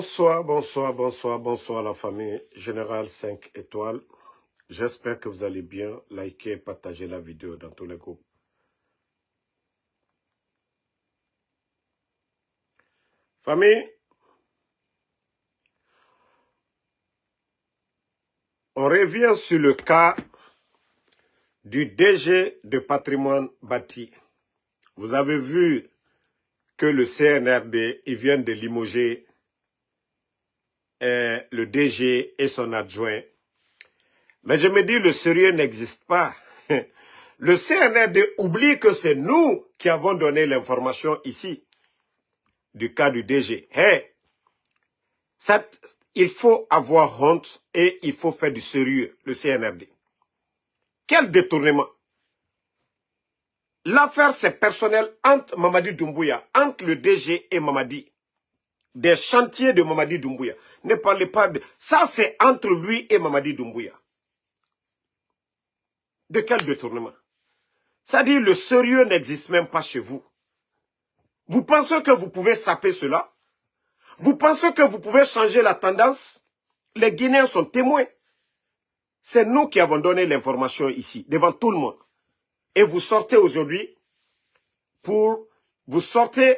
Bonsoir, bonsoir, bonsoir, bonsoir la famille Générale 5 étoiles. J'espère que vous allez bien. Likez et partagez la vidéo dans tous les groupes. Famille, on revient sur le cas du DG de patrimoine bâti. Vous avez vu que le CNRD, ils viennent de limoger le DG et son adjoint. Mais je me dis, le sérieux n'existe pas. Le CNRD oublie que c'est nous qui avons donné l'information ici du cas du DG. Hey, il faut avoir honte et il faut faire du sérieux, le CNRD. Quel détournement! L'affaire, c'est personnel entre Mamadi Doumbouya, entre le DG et Mamadi. Des chantiers de Mamadi Doumbouya. Ne parlez pas de... Ça, c'est entre lui et Mamadi Doumbouya. De quel détournement? C'est-à-dire, le sérieux n'existe même pas chez vous. Vous pensez que vous pouvez saper cela? Vous pensez que vous pouvez changer la tendance? Les Guinéens sont témoins. C'est nous qui avons donné l'information ici, devant tout le monde. Et vous sortez aujourd'hui vous sortez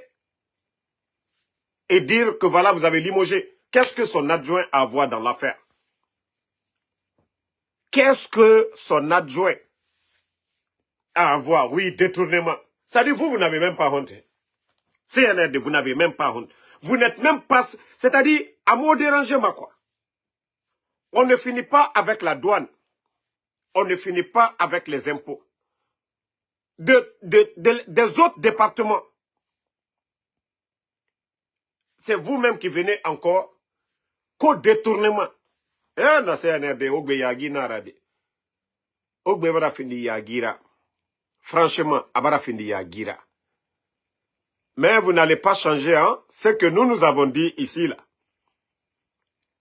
et dire que voilà, vous avez limogé. Qu'est-ce que son adjoint a à voir dans l'affaire? Qu'est-ce que son adjoint a à voir? Oui, détournement. Ça dit, vous n'avez même pas honte. CNRD, vous n'avez même pas honte. Vous n'êtes même pas... C'est-à-dire, à mot déranger, ma quoi. On ne finit pas avec la douane. On ne finit pas avec les impôts. Des autres départements. C'est vous-même qui venez encore qu'au détournement. Eh, na CNRD, ogbe yagi narade. Ogbe bara findi yagira. Franchement, abara findi yagira. Mais vous n'allez pas changer, hein, ce que nous avons dit ici, là.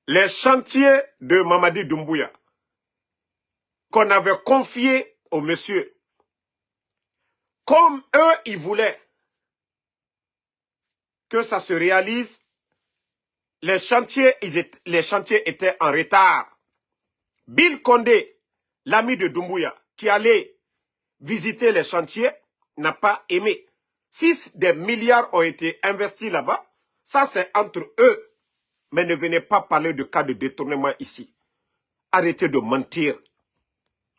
Les chantiers de Mamadi Doumbouya qu'on avait confiés au monsieur, comme eux, ils voulaient que ça se réalise, les chantiers étaient en retard. Bill Condé, l'ami de Doumbouya, qui allait visiter les chantiers, n'a pas aimé. Si des milliards ont été investis là-bas, ça c'est entre eux. Mais ne venez pas parler de cas de détournement ici. Arrêtez de mentir.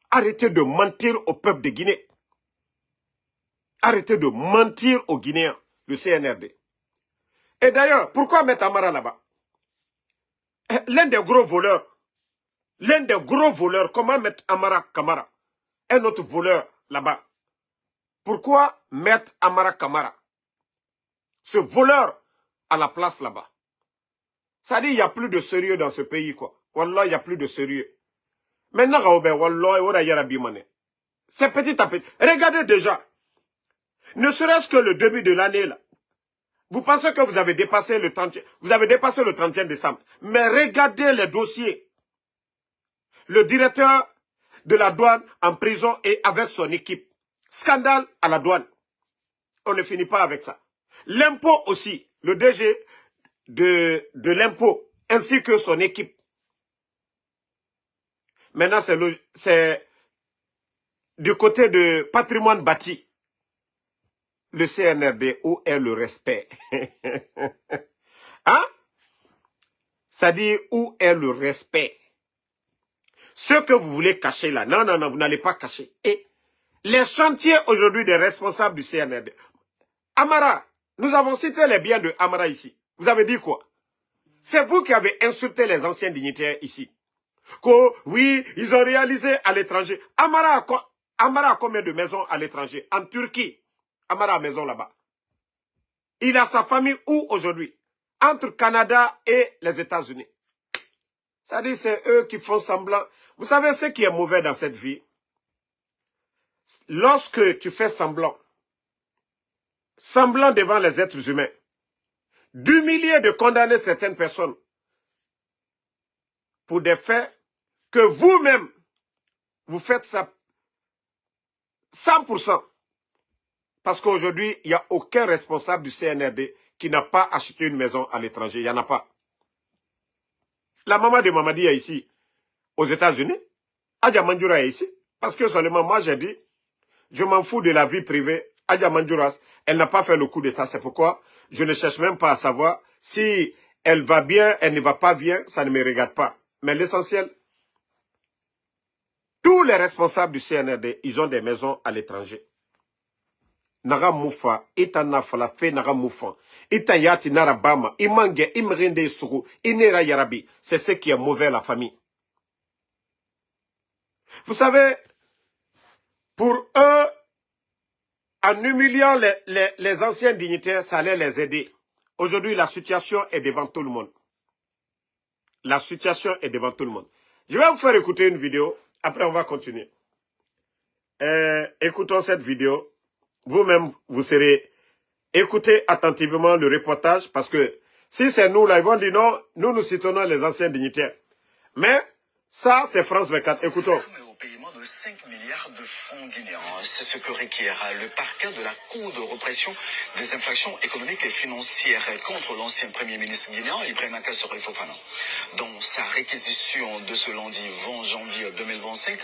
Arrêtez de mentir au peuple de Guinée. Arrêtez de mentir aux Guinéens, le CNRD. Et d'ailleurs, pourquoi mettre Amara là-bas? L'un des gros voleurs, comment mettre Amara Kamara, un autre voleur là-bas? Pourquoi mettre Amara Kamara, ce voleur, à la place là-bas? Ça dit, il n'y a plus de sérieux dans ce pays, quoi. Wallah, il n'y a plus de sérieux. Maintenant, c'est petit à petit. Regardez déjà. Ne serait-ce que le début de l'année, là. Vous pensez que vous avez dépassé le 31 décembre. Mais regardez les dossiers. Le directeur de la douane en prison et avec son équipe. Scandale à la douane. On ne finit pas avec ça. L'impôt aussi. Le DG de l'impôt ainsi que son équipe. Maintenant, c'est du côté de patrimoine bâti. Le CNRD, où est le respect? Hein? Ça dit, où est le respect? Ce que vous voulez cacher là, non, non, non, vous n'allez pas cacher. Et les chantiers aujourd'hui des responsables du CNRD. Amara, nous avons cité les biens de Amara ici. Vous avez dit quoi? C'est vous qui avez insulté les anciens dignitaires ici. Que oui, ils ont réalisé à l'étranger. Amara a combien de maisons à l'étranger? En Turquie. Amara a maison là-bas. Il a sa famille où aujourd'hui? Entre Canada et les États-Unis. Ça dit, c'est eux qui font semblant. Vous savez ce qui est mauvais dans cette vie? Lorsque tu fais semblant devant les êtres humains, d'humilier, de condamner certaines personnes pour des faits que vous-même, vous faites ça 100%. Parce qu'aujourd'hui, il n'y a aucun responsable du CNRD qui n'a pas acheté une maison à l'étranger. Il n'y en a pas. La maman de Mamadi est ici, aux États-Unis. Adja Manjoura est ici. Parce que seulement moi, j'ai dit, je m'en fous de la vie privée. Adja Manjoura, elle n'a pas fait le coup d'État. C'est pourquoi je ne cherche même pas à savoir si elle va bien, elle ne va pas bien. Ça ne me regarde pas. Mais l'essentiel, tous les responsables du CNRD, ils ont des maisons à l'étranger. Naga Moufa, Itana Falafe Naga Moufa, Itayati Narabama, Imange, Imrinde Sougou, Inera Yarabi. C'est ce qui est mauvais à la famille. Vous savez, pour eux, en humiliant les anciens dignitaires, ça allait les aider. Aujourd'hui, la situation est devant tout le monde. La situation est devant tout le monde. Je vais vous faire écouter une vidéo, après on va continuer. Écoutons cette vidéo. Vous-même, vous serez... Écoutez attentivement le reportage, parce que si c'est nous, là, ils vont dire non, nous soutenons les anciens dignitaires. Mais ça, c'est France 24. Écoutons. Au paiement de 5 milliards de francs guinéens. C'est ce que requiert le parquet de la Cour de répression des infractions économiques et financières contre l'ancien Premier ministre guinéen, Ibrahima Kassore Fofana. Dans sa réquisition de ce lundi 20 janvier 2025,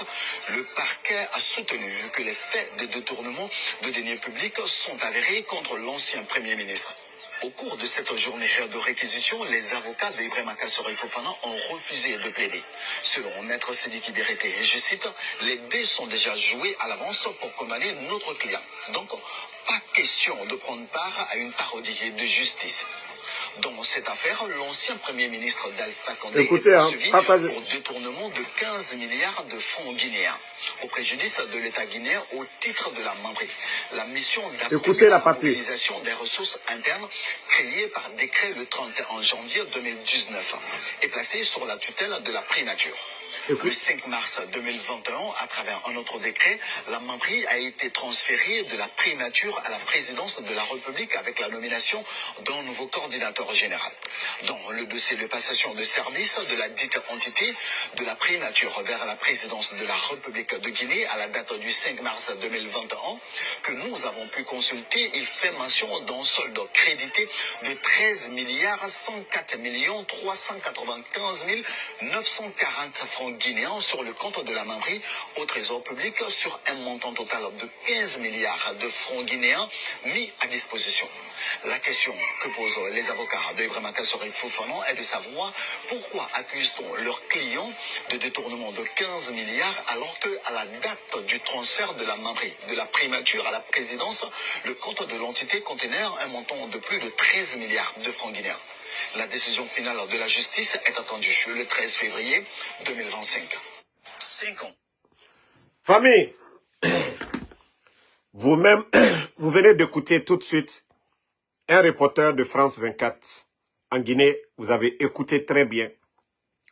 le parquet a soutenu que les faits de détournement de deniers publics sont avérés contre l'ancien Premier ministre. Au cours de cette journée de réquisition, les avocats d'Ibrahima Kassore Fofana ont refusé de plaider. Selon Maître Sidiki Berete, je cite, les dés sont déjà joués à l'avance pour condamner notre client. Donc, pas question de prendre part à une parodie de justice. Dans cette affaire, l'ancien Premier ministre d'Alpha Condé est poursuivi pour détournement de 15 milliards de francs guinéens, au préjudice de l'État guinéen au titre de la membrie. La mission d'appui à la mobilisation des ressources internes, créée par décret le 31 janvier 2019, est placée sous la tutelle de la primature. Le 5 mars 2021, à travers un autre décret, la membrie a été transférée de la primature à la présidence de la République avec la nomination d'un nouveau coordinateur général. Dans le dossier de passation de service de la dite entité de la primature vers la présidence de la République de Guinée à la date du 5 mars 2021, que nous avons pu consulter, il fait mention d'un solde crédité de 13 milliards 104 millions 395 940 francs guinéens sur le compte de la membrie au trésor public sur un montant total de 15 milliards de francs guinéens mis à disposition. La question que posent les avocats de Ibrahima Kassore Fofana est de savoir pourquoi accuse-t-on leurs clients de détournement de 15 milliards alors qu'à la date du transfert de la membrie de la primature à la présidence, le compte de l'entité contenait un montant de plus de 13 milliards de francs guinéens. La décision finale de la justice est attendue le 13 février 2025. 5 ans. Famille, vous-même, vous venez d'écouter tout de suite un reporter de France 24 en Guinée. Vous avez écouté très bien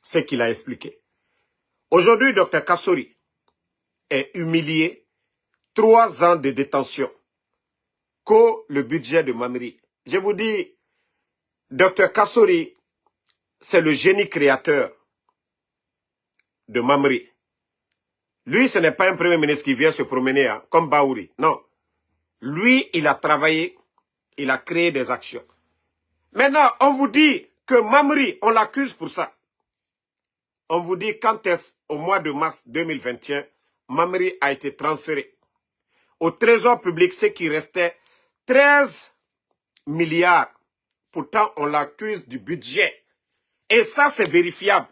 ce qu'il a expliqué. Aujourd'hui, Dr Kassore est humilié, 3 ans de détention, qu'au le budget de Mamri. Je vous dis, Dr Kassore, c'est le génie créateur de Mamri. Lui, ce n'est pas un premier ministre qui vient se promener comme Baouri. Non. Lui, il a travaillé, il a créé des actions. Maintenant, on vous dit que Mamri, on l'accuse pour ça. On vous dit quand est-ce, au mois de mars 2021, Mamri a été transféré au trésor public, ce qui restait 13 milliards. Pourtant, on l'accuse du budget. Et ça, c'est vérifiable.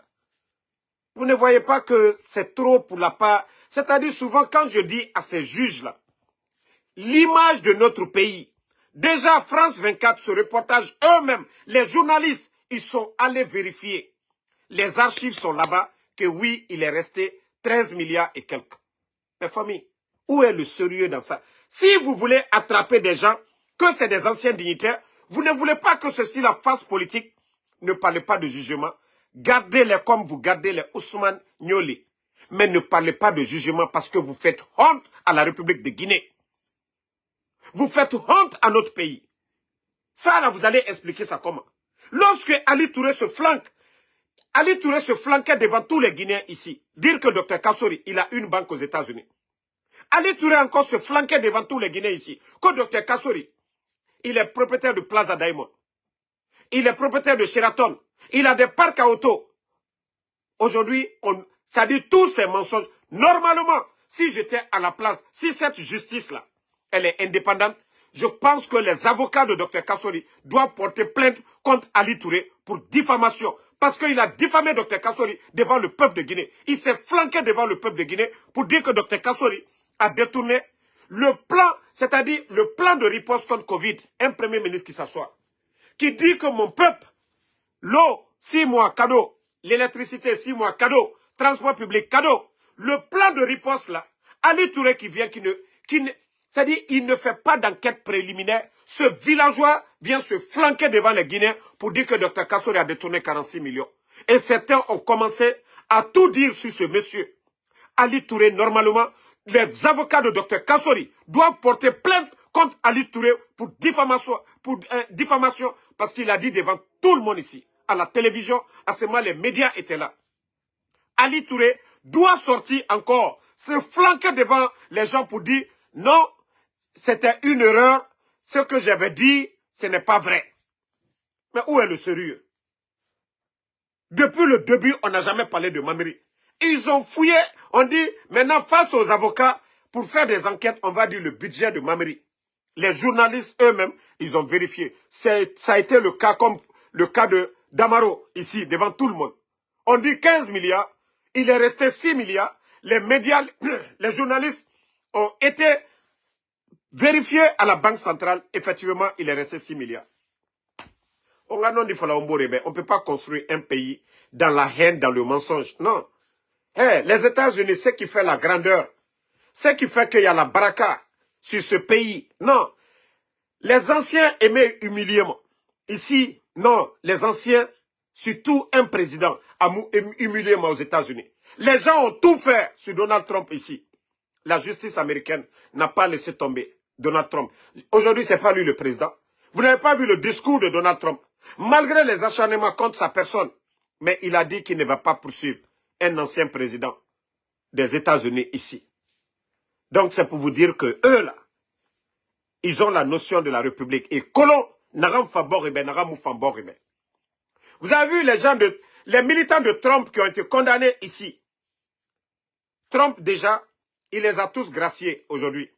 Vous ne voyez pas que c'est trop pour la part... C'est-à-dire souvent, quand je dis à ces juges-là, l'image de notre pays, déjà France 24, ce reportage, eux-mêmes, les journalistes, ils sont allés vérifier. Les archives sont là-bas, que oui, il est resté 13 milliards et quelques. Mes familles, où est le sérieux dans ça? Si vous voulez attraper des gens, que c'est des anciens dignitaires, vous ne voulez pas que ceci, la face politique, ne parlez pas de jugement. Gardez-les comme vous gardez les Ousmane Nyoli. Mais ne parlez pas de jugement parce que vous faites honte à la République de Guinée. Vous faites honte à notre pays. Ça, là, vous allez expliquer ça comment? Lorsque Ali Touré se flanque, Ali Touré se flanquait devant tous les Guinéens ici. Dire que Dr Kassore, il a une banque aux États-Unis. Ali Touré encore se flanquait devant tous les Guinéens ici. Que Dr Kassore, il est propriétaire de Plaza Diamond. Il est propriétaire de Sheraton. Il a des parcs à auto. Aujourd'hui, ça dit tous ces mensonges. Normalement, si j'étais à la place, si cette justice-là, elle est indépendante, je pense que les avocats de Dr Kassori doivent porter plainte contre Ali Touré pour diffamation. Parce qu'il a diffamé Dr Kassori devant le peuple de Guinée. Il s'est flanqué devant le peuple de Guinée pour dire que Dr Kassori a détourné le plan, c'est-à-dire le plan de riposte contre Covid. Un premier ministre qui s'assoit, qui dit que mon peuple, l'eau, 6 mois, cadeau. L'électricité, 6 mois, cadeau. Transport public, cadeau. Le plan de riposte là, Ali Touré qui vient, c'est-à-dire, il ne fait pas d'enquête préliminaire. Ce villageois vient se flanquer devant les Guinéens pour dire que Dr Kassori a détourné 46 millions. Et certains ont commencé à tout dire sur ce monsieur. Ali Touré, normalement, les avocats de Dr Kassori doivent porter plainte contre Ali Touré pour diffamation parce qu'il a dit devant tout le monde ici, à la télévision, à ce moment les médias étaient là. Ali Touré doit sortir encore, se flanquer devant les gens pour dire non, c'était une erreur, ce que j'avais dit, ce n'est pas vrai. Mais où est le sérieux? Depuis le début, on n'a jamais parlé de Mamiri. Ils ont fouillé, on dit, maintenant face aux avocats, pour faire des enquêtes, on va dire le budget de Mamiri. Les journalistes eux-mêmes, ils ont vérifié. Ça a été le cas comme le cas de Damaro, ici, devant tout le monde. On dit 15 milliards, il est resté 6 milliards. Les médias, les journalistes ont été vérifiés à la Banque centrale. Effectivement, il est resté 6 milliards. On ne peut pas construire un pays dans la haine, dans le mensonge. Non. Hey, les États-Unis, c'est ce qui fait la grandeur. Ce qui fait qu'il y a la baraka sur ce pays. Non. Les anciens aimaient humiliement. Ici, non. Les anciens, surtout un président, a humilié aux États-Unis. Les gens ont tout fait sur Donald Trump ici. La justice américaine n'a pas laissé tomber Donald Trump. Aujourd'hui, ce n'est pas lui le président. Vous n'avez pas vu le discours de Donald Trump. Malgré les acharnements contre sa personne, mais il a dit qu'il ne va pas poursuivre un ancien président des États-Unis ici. Donc c'est pour vous dire que eux là, ils ont la notion de la République. Et colon, vous avez vu les militants de Trump qui ont été condamnés ici. Trump déjà, il les a tous graciés aujourd'hui.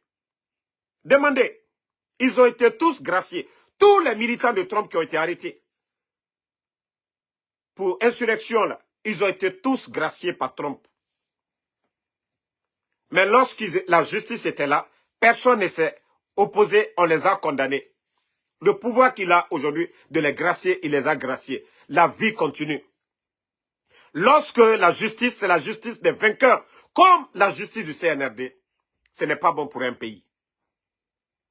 Demandez, ils ont été tous graciés. Tous les militants de Trump qui ont été arrêtés pour insurrection, là, ils ont été tous graciés par Trump. Mais lorsque la justice était là, personne ne s'est opposé, on les a condamnés. Le pouvoir qu'il a aujourd'hui de les gracier, il les a graciés. La vie continue. Lorsque la justice, c'est la justice des vainqueurs, comme la justice du CNRD, ce n'est pas bon pour un pays.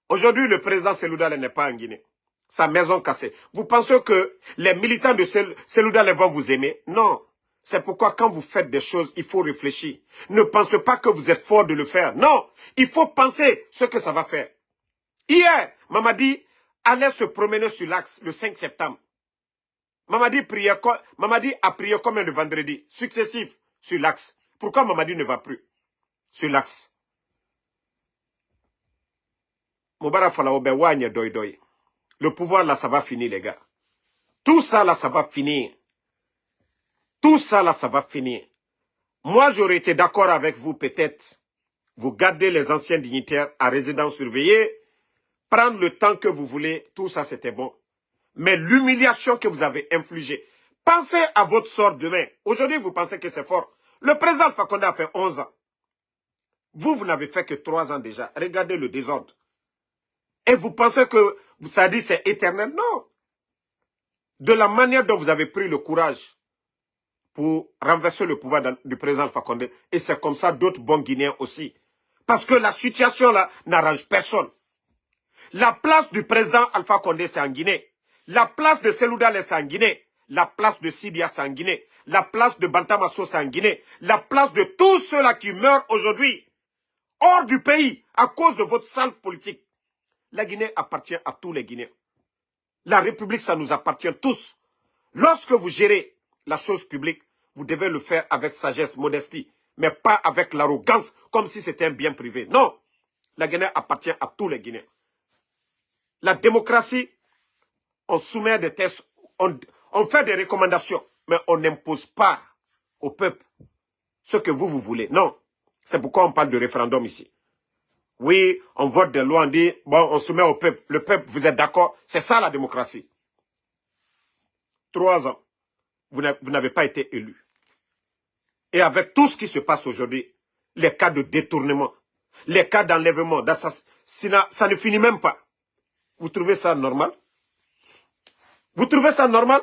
Aujourd'hui, le président Seloudale n'est pas en Guinée. Sa maison cassée. Vous pensez que les militants de Seloudale vont vous aimer? Non. C'est pourquoi quand vous faites des choses, il faut réfléchir. Ne pensez pas que vous êtes fort de le faire. Non. Il faut penser ce que ça va faire. Hier, Mamadi allait se promener sur l'axe le 5 septembre. Mamadi a prié combien de vendredis successifs sur l'axe. Pourquoi Mamadi ne va plus sur l'axe? Le pouvoir là, ça va finir, les gars. Tout ça là, ça va finir. Tout ça là, ça va finir. Moi, j'aurais été d'accord avec vous, peut-être. Vous gardez les anciens dignitaires à résidence surveillée, prendre le temps que vous voulez, tout ça, c'était bon. Mais l'humiliation que vous avez infligée, pensez à votre sort demain. Aujourd'hui, vous pensez que c'est fort. Le président Alpha Condé a fait 11 ans. Vous n'avez fait que 3 ans déjà. Regardez le désordre. Et vous pensez que ça dit c'est éternel? Non. De la manière dont vous avez pris le courage pour renverser le pouvoir du président Alpha Condé. Et c'est comme ça d'autres bons Guinéens aussi. Parce que la situation là n'arrange personne. La place du président Alpha Condé, c'est en Guinée. La place de Seloudale, c'est en Guinée. La place de Sidia, c'est en Guinée. La place de Bantamasso, c'est en Guinée. La place de tous ceux-là qui meurent aujourd'hui, hors du pays, à cause de votre sale politique. La Guinée appartient à tous les Guinéens. La République, ça nous appartient tous. Lorsque vous gérez la chose publique, vous devez le faire avec sagesse, modestie, mais pas avec l'arrogance, comme si c'était un bien privé. Non, la Guinée appartient à tous les Guinéens. La démocratie, on soumet des tests, on fait des recommandations, mais on n'impose pas. au peuple ce que vous voulez. Non. C'est pourquoi on parle de référendum ici. Oui, on vote des lois, on dit, bon, on soumet au peuple. Le peuple, vous êtes d'accord? C'est ça la démocratie. 3 ans, vous n'avez pas été élu. Et avec tout ce qui se passe aujourd'hui, les cas de détournement, les cas d'enlèvement, d'assassinat, ça ne finit même pas. Vous trouvez ça normal? Vous trouvez ça normal?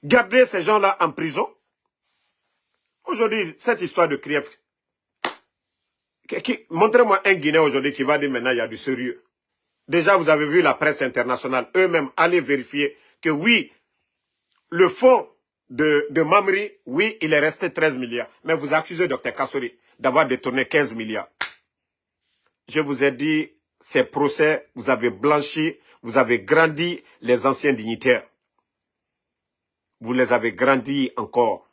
Garder ces gens-là en prison? Aujourd'hui, cette histoire de Krief, montrez-moi un Guinéen aujourd'hui qui va dire maintenant il y a du sérieux. Déjà, vous avez vu la presse internationale, eux-mêmes, aller vérifier que oui, le fonds de Mamri, oui, il est resté 13 milliards. Mais vous accusez Dr Kassori d'avoir détourné 15 milliards. Je vous ai dit, ces procès, vous avez blanchi, vous avez grandi les anciens dignitaires. Vous les avez grandis encore.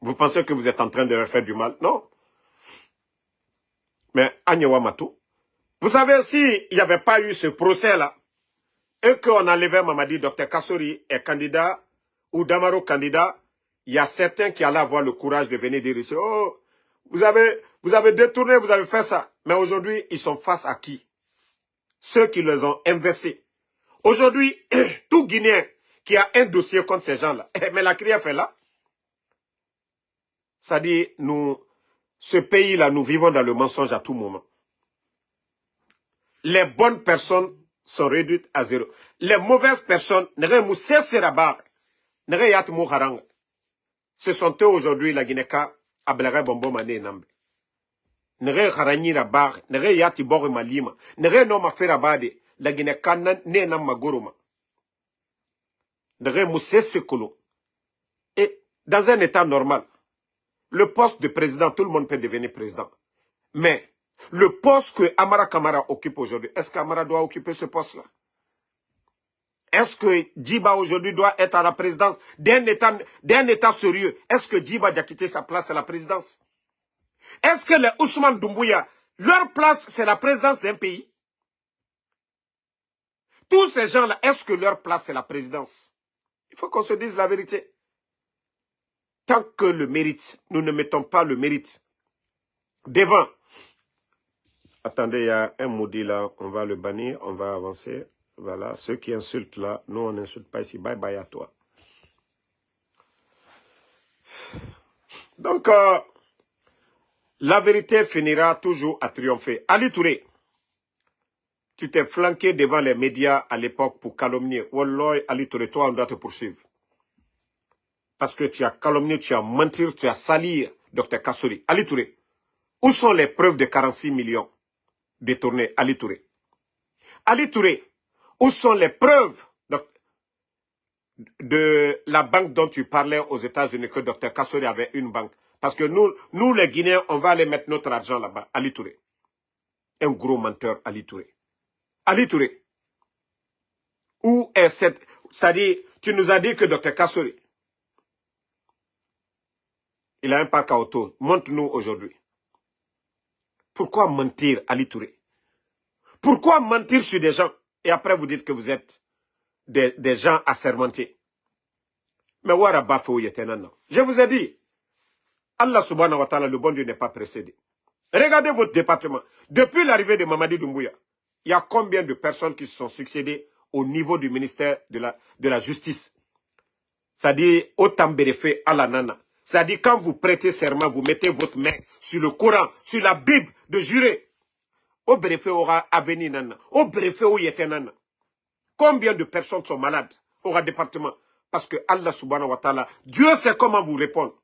Vous pensez que vous êtes en train de leur faire du mal? Non. Mais Agnewa Matou, vous savez, s'il n'y avait pas eu ce procès-là, et qu'on enlevait Mamadi, Dr Kassori est candidat, ou Damaro candidat, il y a certains qui allaient avoir le courage de venir dire ici, oh, vous avez détourné, vous avez fait ça. Mais aujourd'hui, ils sont face à qui? Ceux qui les ont investis. Aujourd'hui, tout Guinéen qui a un dossier contre ces gens-là, mais la CRIEF est là. Ça dit, ce pays-là, nous vivons dans le mensonge à tout moment. Les bonnes personnes sont réduites à zéro. Les mauvaises personnes, ce sont eux aujourd'hui, la Guinée-Ka, Ablaga Bombo Mané Nambe. Nere Haranyira Bar, Nere Yati Bore Malima, Nere Noma Ferabade, la Guinée-Ka ne nam Magoroma. Nere Moussé Sekolo. Et dans un état normal, le poste de président, tout le monde peut devenir président. Mais le poste que Amara Kamara occupe aujourd'hui, est-ce qu'Amara doit occuper ce poste-là? Est-ce que Djiba aujourd'hui doit être à la présidence d'un état sérieux? Est-ce que Djiba doit quitter sa place à la présidence? Est-ce que les Ousmane Doumbouya, leur place, c'est la présidence d'un pays? Tous ces gens-là, est-ce que leur place, c'est la présidence? Il faut qu'on se dise la vérité. Tant que le mérite, nous ne mettons pas le mérite devant. Attendez, il y a un maudit là, on va le bannir, on va avancer. Voilà, ceux qui insultent là, nous on n'insulte pas ici, bye bye à toi. Donc, la vérité finira toujours à triompher. Ali Touré, tu t'es flanqué devant les médias à l'époque pour calomnier. Wallah, Ali Touré, toi on doit te poursuivre. Parce que tu as calomnié, tu as menti, tu as sali Dr Kassori. Ali Touré, où sont les preuves de 46 millions détournés? Ali Touré. Ali Touré, où sont les preuves de la banque dont tu parlais aux États-Unis que Dr Kassori avait une banque? Parce que nous les Guinéens, on va aller mettre notre argent là-bas. Ali Touré. Un gros menteur, Ali Touré. Ali Touré. Où est cette... C'est-à-dire, tu nous as dit que Dr Kassori, il a un parc à auto. Montre-nous aujourd'hui. Pourquoi mentir, Ali Touré? Pourquoi mentir sur des gens et après vous dites que vous êtes des gens assermentés? Mais je vous ai dit, Allah subhanahu wa ta'ala, le bon Dieu n'est pas précédé. Regardez votre département. Depuis l'arrivée de Mamadi Doumbouya, il y a combien de personnes qui se sont succédées au niveau du ministère de la Justice? C'est-à-dire, au Tambérefe, à la Nana. C'est-à-dire, quand vous prêtez serment, vous mettez votre main sur le Coran, sur la Bible, de jurer. Au Bérefe aura aveni Nana. Au Bérefe au Yete Nana. Combien de personnes sont malades au département? Parce que Allah subhanahu wa ta'ala, Dieu sait comment vous répondre.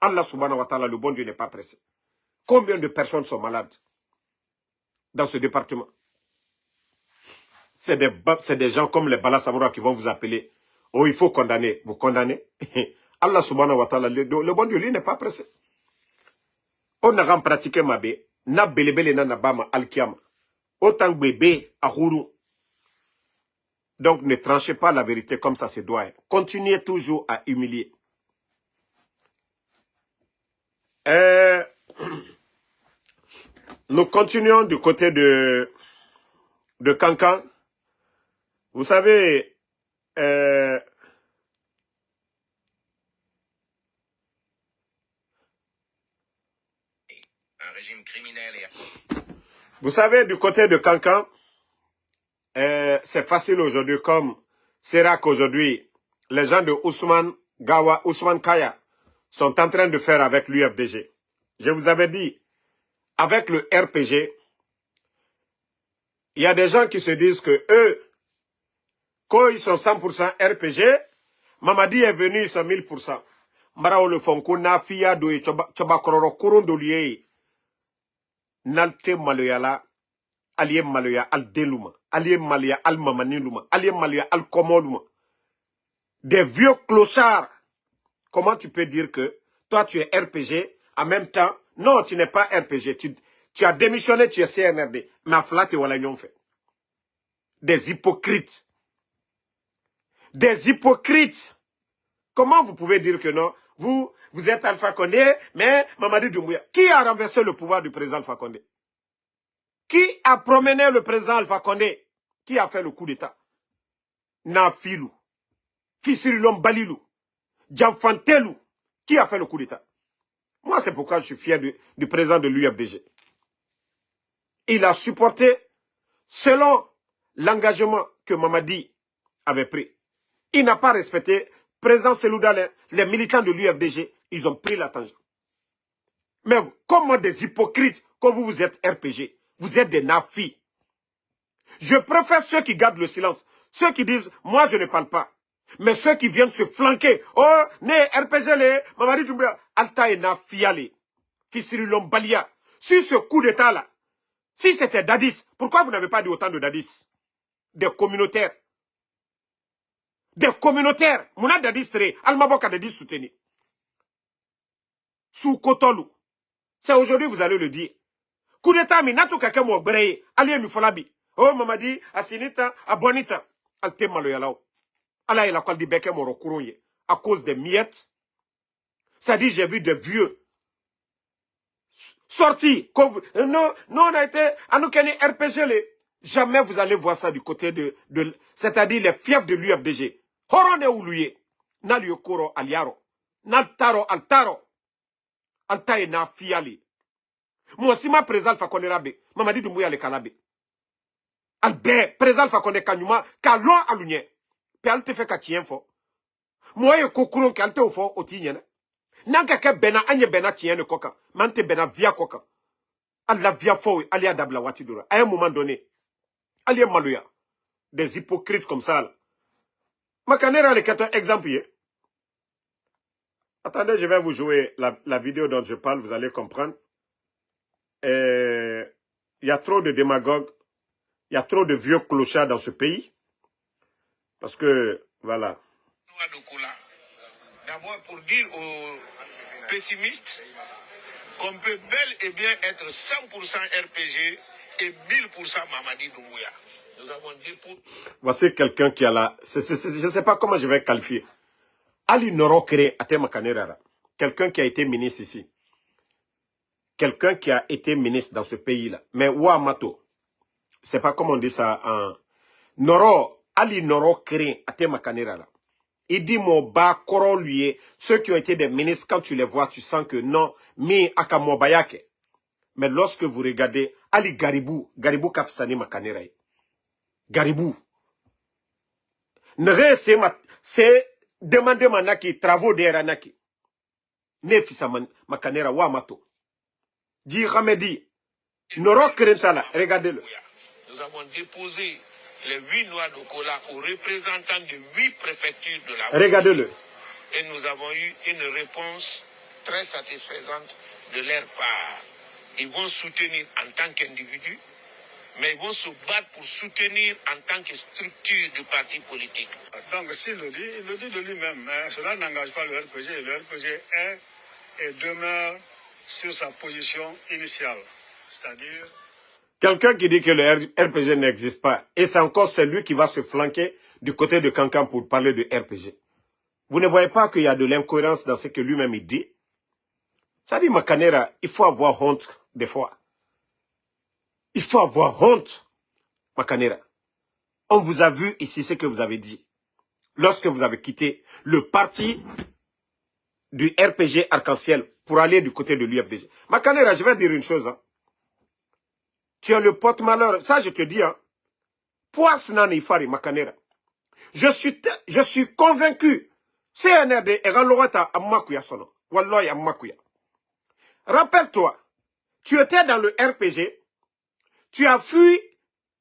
Allah subhanahu wa ta'ala, le bon Dieu n'est pas pressé. Combien de personnes sont malades dans ce département? C'est des gens comme les Bala Samoura qui vont vous appeler. Oh, il faut condamner. Vous condamnez? Allah subhanahu wa ta'ala, le bon Dieu, lui, n'est pas pressé. On a pratiqué ma bé. Na belebele na nabama al-kiyama. Autant bébé à Hourou. Donc, ne tranchez pas la vérité comme ça se doit. Continuez toujours à humilier. Nous continuons du côté de Cancan. Vous savez, un régime criminel et... Vous savez, du côté de Kankan, c'est facile aujourd'hui, comme Serak aujourd'hui, les gens de Ousmane Gawa, Ousmane Kaya, sont en train de faire avec l'UFDG. Je vous avais dit, avec le RPG, il y a des gens qui se disent que eux, quand ils sont 100% RPG, Mamadi est venu, ils sont 1000%. Marao le fonko na fiya do choba kororo kurun do liye. Nalte maloyala, aliye maloya al deluma, aliye maloya al mamaniluma, aliye maloya al komoluma. Des vieux clochards. Comment tu peux dire que toi tu es RPG, en même temps, non, tu n'es pas RPG, tu as démissionné, tu es CNRD. Mais à flat et voilà yon fait. Des hypocrites. Des hypocrites. Comment vous pouvez dire que non? Vous êtes Alpha Condé, mais Mamadi Doumbouya. Qui a renversé le pouvoir du président Alpha Condé? Qui a promené le président Alpha Condé? Qui a fait le coup d'État? Nafilou, Fisirilom Balilou, Djamfantelou. Qui a fait le coup d'État? Moi, c'est pourquoi je suis fier du président de l'UFDG. Il a supporté selon l'engagement que Mamadi avait pris. Il n'a pas respecté président Selouda, les militants de l'UFDG, ils ont pris la tangente. Mais comment des hypocrites, quand vous êtes RPG, vous êtes des nafis. Je préfère ceux qui gardent le silence, ceux qui disent, moi je ne parle pas. Mais ceux qui viennent se flanquer, oh, né RPG, les, Mamadi Doumbouya, Alta et Nafiale, Fissiri Lombalia. Si ce coup d'état-là, si c'était Dadis, pourquoi vous n'avez pas dit autant de Dadis? Des communautaires. Des communautaires. Mouna Dadis Tere, Almaboka Dadis soutenu. Sous Kotolu. C'est aujourd'hui vous allez le dire. Coup d'état, mais n'a tout quelqu'un m'a brayé. Allez, Mifolabi. Oh, Mamadi, Asinita, Abonita. Alte Maloyalao. Allah il a quoi dit Beke Morokuronye. À cause des miettes. Ça dit, j'ai vu des vieux. Sortis. Non, on a été, à nous connaît RPG. Jamais vous allez voir ça du côté de c'est-à-dire les fiefs de l'UFDG. Horone ouluye. Na liokoro aliaro. Na taro altaro. Alta e na fiali. Moi si ma présent Fakonerabe. Mamadi Doumbouya le kalabe. Albe, présent Fakone kanyuma. Kalon alunye. Pe alte fe katien fo. Moi e kokuron ke alte ofo otinyene. Nanka ke bena anye bena tienne koka. Mante bena via koka. Allah via fo ali adabla watidura. À un moment donné. Ali malouya. Des hypocrites comme ça là. Makanera le kato exemple. Attendez, je vais vous jouer la vidéo dont je parle, vous allez comprendre. Il y a trop de démagogues, il y a trop de vieux clochards dans ce pays. Parce que, voilà. D'abord pour dire aux pessimistes qu'on peut bel et bien être 100% RPG et 1000% Mamadi Doumbouya. Nous avons dit pour... Voici quelqu'un qui a la... je ne sais pas comment je vais qualifier. Ali Norokere Atema Kanerara. Quelqu'un qui a été ministre ici. Quelqu'un qui a été ministre dans ce pays-là. Mais Ouamato. C'est pas comme on dit ça en... Noro, Ali Norokere Atema Kanerara. Il dit mon bas koro lui. Ceux qui ont été des ministres, quand tu les vois, tu sens que non, mi akamobayake. Mais lorsque vous regardez Ali Garibou, Garibou Kafsani Makaneraï. Garibou. C'est demander manaki, travaux d'Eranaki. Nefisa Makanera Wamato. Di Hamedi. Noro Kerensala, regardez-le. Nous avons déposé les 8 noix de cola aux représentants de 8 préfectures de la... Regardez-le. Et nous avons eu une réponse très satisfaisante de leur part. Ils vont soutenir en tant qu'individu, mais ils vont se battre pour soutenir en tant que structure de parti politique. Donc s'il le dit, il le dit de lui-même. Hein. Cela n'engage pas le RPG. Le RPG est et demeure sur sa position initiale. C'est-à-dire... Quelqu'un qui dit que le RPG n'existe pas, et c'est encore celui qui va se flanquer du côté de Kankan pour parler de RPG. Vous ne voyez pas qu'il y a de l'incohérence dans ce que lui-même il dit? Ça dit, Makanera, il faut avoir honte des fois. Il faut avoir honte, Makanera. On vous a vu ici ce que vous avez dit. Lorsque vous avez quitté le parti du RPG Arc-en-Ciel pour aller du côté de l'UFDG. Makanera, je vais dire une chose. Hein. Tu es le porte-malheur. Ça, je te dis. Hein. Poas nani fari, Makanera. Je suis convaincu. CNRD est ralorata à Makuya sono. Wallahi à Makuya. Rappelle-toi, tu étais dans le RPG. Tu as fui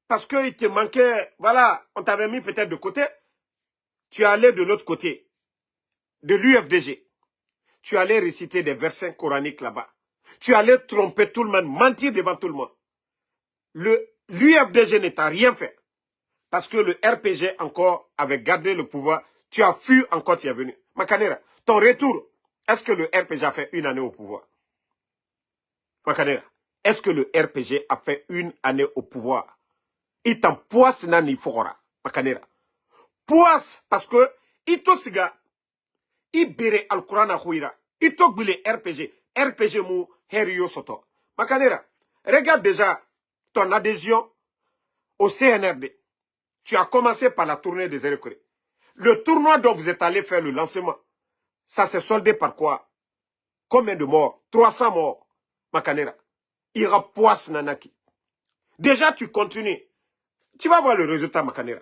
parce qu'il te manquait, voilà, on t'avait mis peut-être de côté. Tu allais de l'autre côté, de l'UFDG. Tu allais réciter des versets coraniques là-bas. Tu allais tromper tout le monde, mentir devant tout le monde. L'UFDG ne t'a rien fait. Parce que le RPG encore avait gardé le pouvoir. Tu as fui encore, tu es venu. Makanera, ton retour, est-ce que le RPG a fait une année au pouvoir? Makanera, est-ce que le RPG a fait une année au pouvoir? Il t'en poisse nani fora. Makanera. Poisse parce que ito siga ibere al-Quran a huira. Ito gbile RPG. RPG mou heriyo soto. Makanera, regarde déjà ton adhésion au CNRD. Tu as commencé par la tournée des Érécorés. Le tournoi dont vous êtes allé faire le lancement, ça s'est soldé par quoi? Combien de morts? 300 morts. Makanera. Ira poisse nanaki. Déjà, tu continues. Tu vas voir le résultat, Makanera.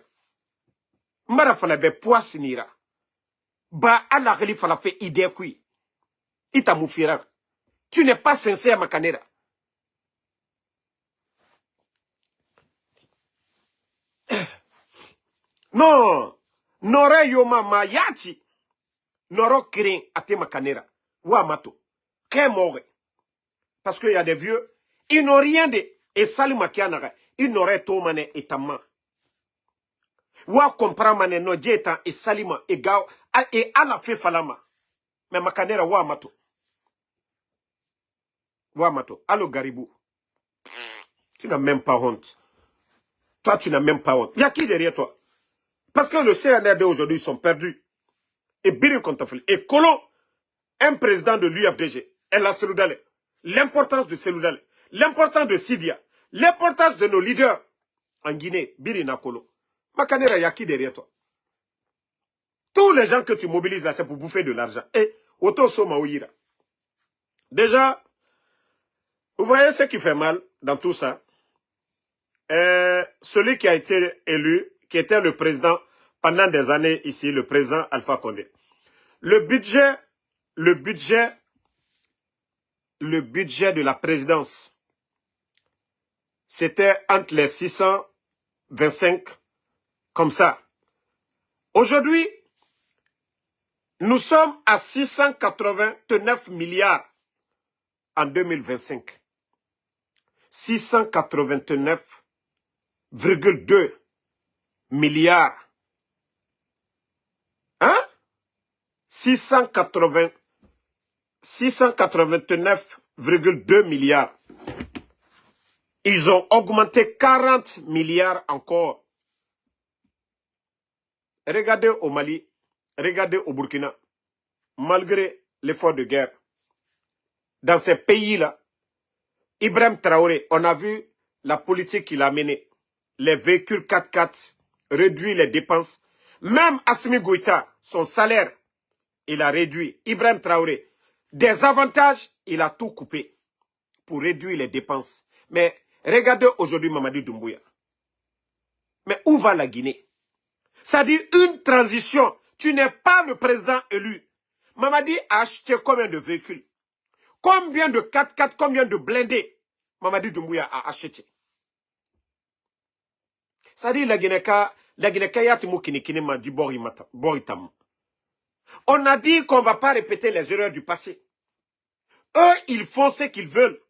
Mara falabe poisse nira. Ba ala ghali falafe idée kui. Ita moufira. Tu n'es pas sincère, Makanera. Non. Nore yoma ma yati. Noro kirin ate Makanera. Wa mato. Qu'est mort. Parce qu'il y a des vieux. Ils n'ont rien de. Et salut makianara. Ils n'auraient tout mané et tamma. Wa comprend mané no djeta et salima et gao. Et à la fait falama. Mais Makanera wa mato. Wa mato. Allo Garibou. Tu n'as même pas honte. Toi, tu n'as même pas honte. Il y a qui derrière toi? Parce que le CNRD aujourd'hui, ils sont perdus. Et Birin Kontafel. Et Colomb, un président de l'UFDG. Et la Seloudale. L'importance de Seloudale. L'importance de Sidia. L'importance de nos leaders. En Guinée, Birin Kolo. Makanera, il y a qui derrière toi? Tous les gens que tu mobilises là, c'est pour bouffer de l'argent. Et Oto Soma Ouira. Déjà, vous voyez ce qui fait mal dans tout ça? Celui qui a été élu, qui était le président pendant des années ici, le président Alpha Condé. Le budget de la présidence, c'était entre les 625, comme ça. Aujourd'hui, nous sommes à 689 milliards en 2025. 689,2 milliards. Hein? 689,2 milliards. Ils ont augmenté 40 milliards encore. Regardez au Mali, regardez au Burkina, malgré l'effort de guerre. Dans ces pays-là, Ibrahim Traoré, on a vu la politique qu'il a menée. Les véhicules 4x4, réduit les dépenses. Même Assimi Goïta, son salaire, il a réduit. Ibrahim Traoré, des avantages, il a tout coupé pour réduire les dépenses. Mais regardez aujourd'hui Mamadi Doumbouya. Mais où va la Guinée? Ça dit une transition. Tu n'es pas le président élu. Mamadi a acheté combien de véhicules? Combien de 4x4, combien de blindés Mamadi Doumbouya a acheté? Ça dit la Guinée yatimu kinikinima du Boritam. On a dit qu'on ne va pas répéter les erreurs du passé. Eux, ils font ce qu'ils veulent.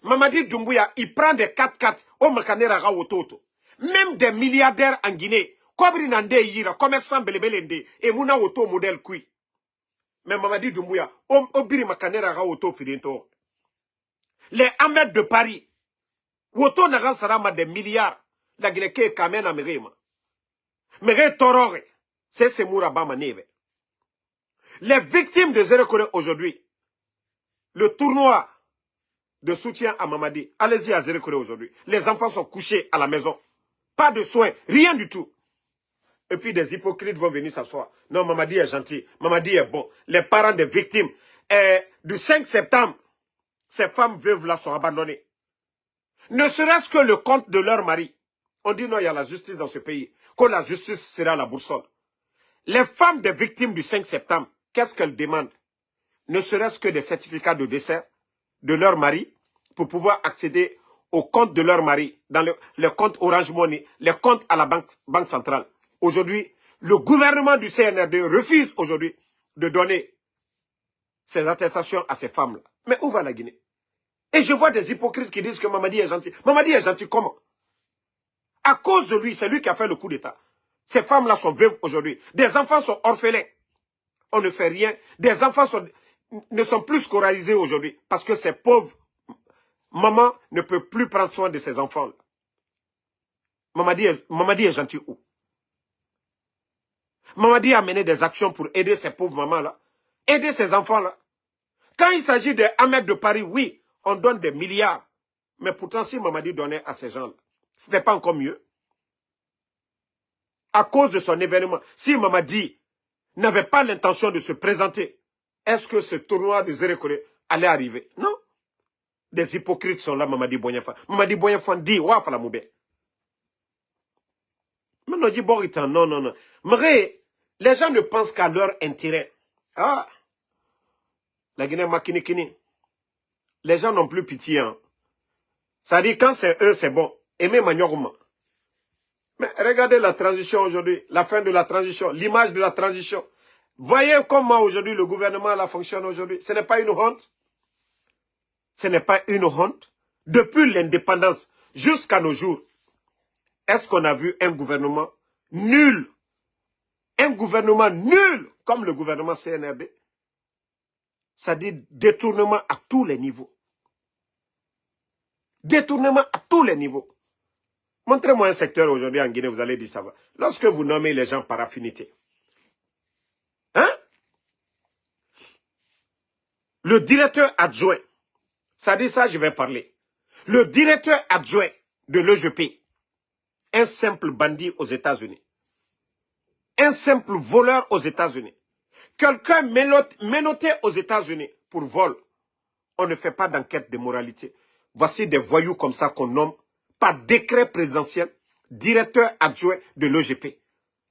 Mamadi Doumbouya, il prend des 4x4 au Makanera Rawototo. Même des milliardaires en Guinée. Kobri Nande Yira, commerçant Belebelende, et Mouna Woto modèle Kui. Mais Mamadi Doumbouya, Obiri Makanera Rawoto Fidento. Les Ahmed de Paris. Woto Naran Sarama des milliards. La Guinée est quand même Amérima. Mais Torore, c'est Semouraba Maneve. Les victimes de Zérekore aujourd'hui, le tournoi de soutien à Mamadi, allez-y à Zérekore aujourd'hui. Les enfants sont couchés à la maison. Pas de soins, rien du tout. Et puis des hypocrites vont venir s'asseoir. Non, Mamadi est gentil, Mamadi est bon. Les parents des victimes, du 5 septembre, ces femmes veuves-là sont abandonnées. Ne serait-ce que le compte de leur mari. On dit non, il y a la justice dans ce pays. Que la justice sera la boussole. Les femmes des victimes du 5 septembre, qu'est-ce qu'elles demandent? Ne serait-ce que des certificats de décès de leur mari pour pouvoir accéder au compte de leur mari, dans le compte Orange Money, les comptes à la banque centrale. Aujourd'hui, le gouvernement du CNRD refuse aujourd'hui de donner ces attestations à ces femmes-là. Mais où va la Guinée? Et je vois des hypocrites qui disent que Mamadi est gentil. Mamadi est gentil comment? À cause de lui, c'est lui qui a fait le coup d'État. Ces femmes-là sont veuves aujourd'hui. Des enfants sont orphelins. On ne fait rien. Des enfants ne sont plus scolarisés aujourd'hui parce que ces pauvres mamans ne peuvent plus prendre soin de ses enfants. Mamadi est gentil où? Mamadi a mené des actions pour aider ces pauvres mamans-là. Aider ces enfants-là. Quand il s'agit de Ahmed de Paris, oui, on donne des milliards. Mais pourtant, si Mamadi donnait à ces gens-là, ce n'était pas encore mieux. À cause de son événement, si Mamadi n'avait pas l'intention de se présenter, est-ce que ce tournoi de Zérekore allait arriver? Non. Des hypocrites sont là, Mamadi Boignafa. Mamadi Boignafa dit, ouah, fala moube. Maintenant, dit, Boritan, non, non, non. Mais les gens ne pensent qu'à leur intérêt. Ah, la Guinée makinikini. Les gens n'ont plus pitié. Hein. Ça dit, quand c'est eux, c'est bon. Aimez Magnoruma. Mais regardez la transition aujourd'hui, la fin de la transition, l'image de la transition. Voyez comment aujourd'hui le gouvernement là fonctionne aujourd'hui. Ce n'est pas une honte. Ce n'est pas une honte. Depuis l'indépendance jusqu'à nos jours, est-ce qu'on a vu un gouvernement nul? Un gouvernement nul comme le gouvernement CNRD. Ça dit détournement à tous les niveaux. Détournement à tous les niveaux. Montrez-moi un secteur aujourd'hui en Guinée, vous allez dire ça va. Lorsque vous nommez les gens par affinité. Hein? Le directeur adjoint, ça dit ça, je vais parler. Le directeur adjoint de l'EGP, un simple bandit aux États-Unis. Un simple voleur aux États-Unis. Quelqu'un menotté aux États-Unis pour vol. On ne fait pas d'enquête de moralité. Voici des voyous comme ça qu'on nomme par décret présidentiel, directeur adjoint de l'EGP.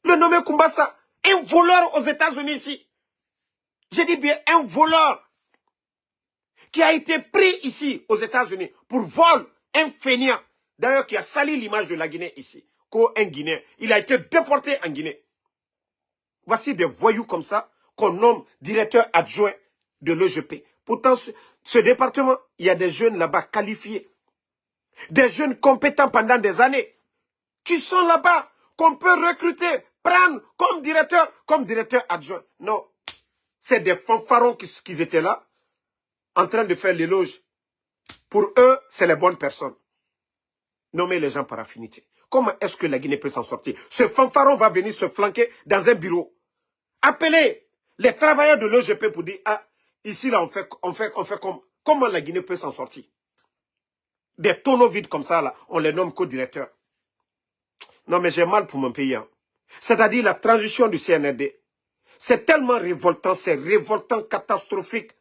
Le nommé Kumbasa, un voleur aux États-Unis ici. Je dis bien un voleur qui a été pris ici aux États-Unis pour vol, un fainéant. D'ailleurs, qui a sali l'image de la Guinée ici. Un Guinéen. Il a été déporté en Guinée. Voici des voyous comme ça qu'on nomme directeur adjoint de l'EGP. Pourtant, ce département, il y a des jeunes là-bas qualifiés. Des jeunes compétents pendant des années. Qui sont là-bas, qu'on peut recruter, prendre comme directeur adjoint. Non. C'est des fanfarons qui étaient là, en train de faire l'éloge. Pour eux, c'est les bonnes personnes. Nommer les gens par affinité. Comment est-ce que la Guinée peut s'en sortir? Ce fanfaron va venir se flanquer dans un bureau. Appelez les travailleurs de l'EGP pour dire, ah, ici là, on fait comment la Guinée peut s'en sortir? Des tonneaux vides comme ça, là, on les nomme co-directeurs. Non, mais j'ai mal pour mon pays. Hein. C'est-à-dire la transition du CNRD. C'est tellement révoltant, c'est révoltant, catastrophique.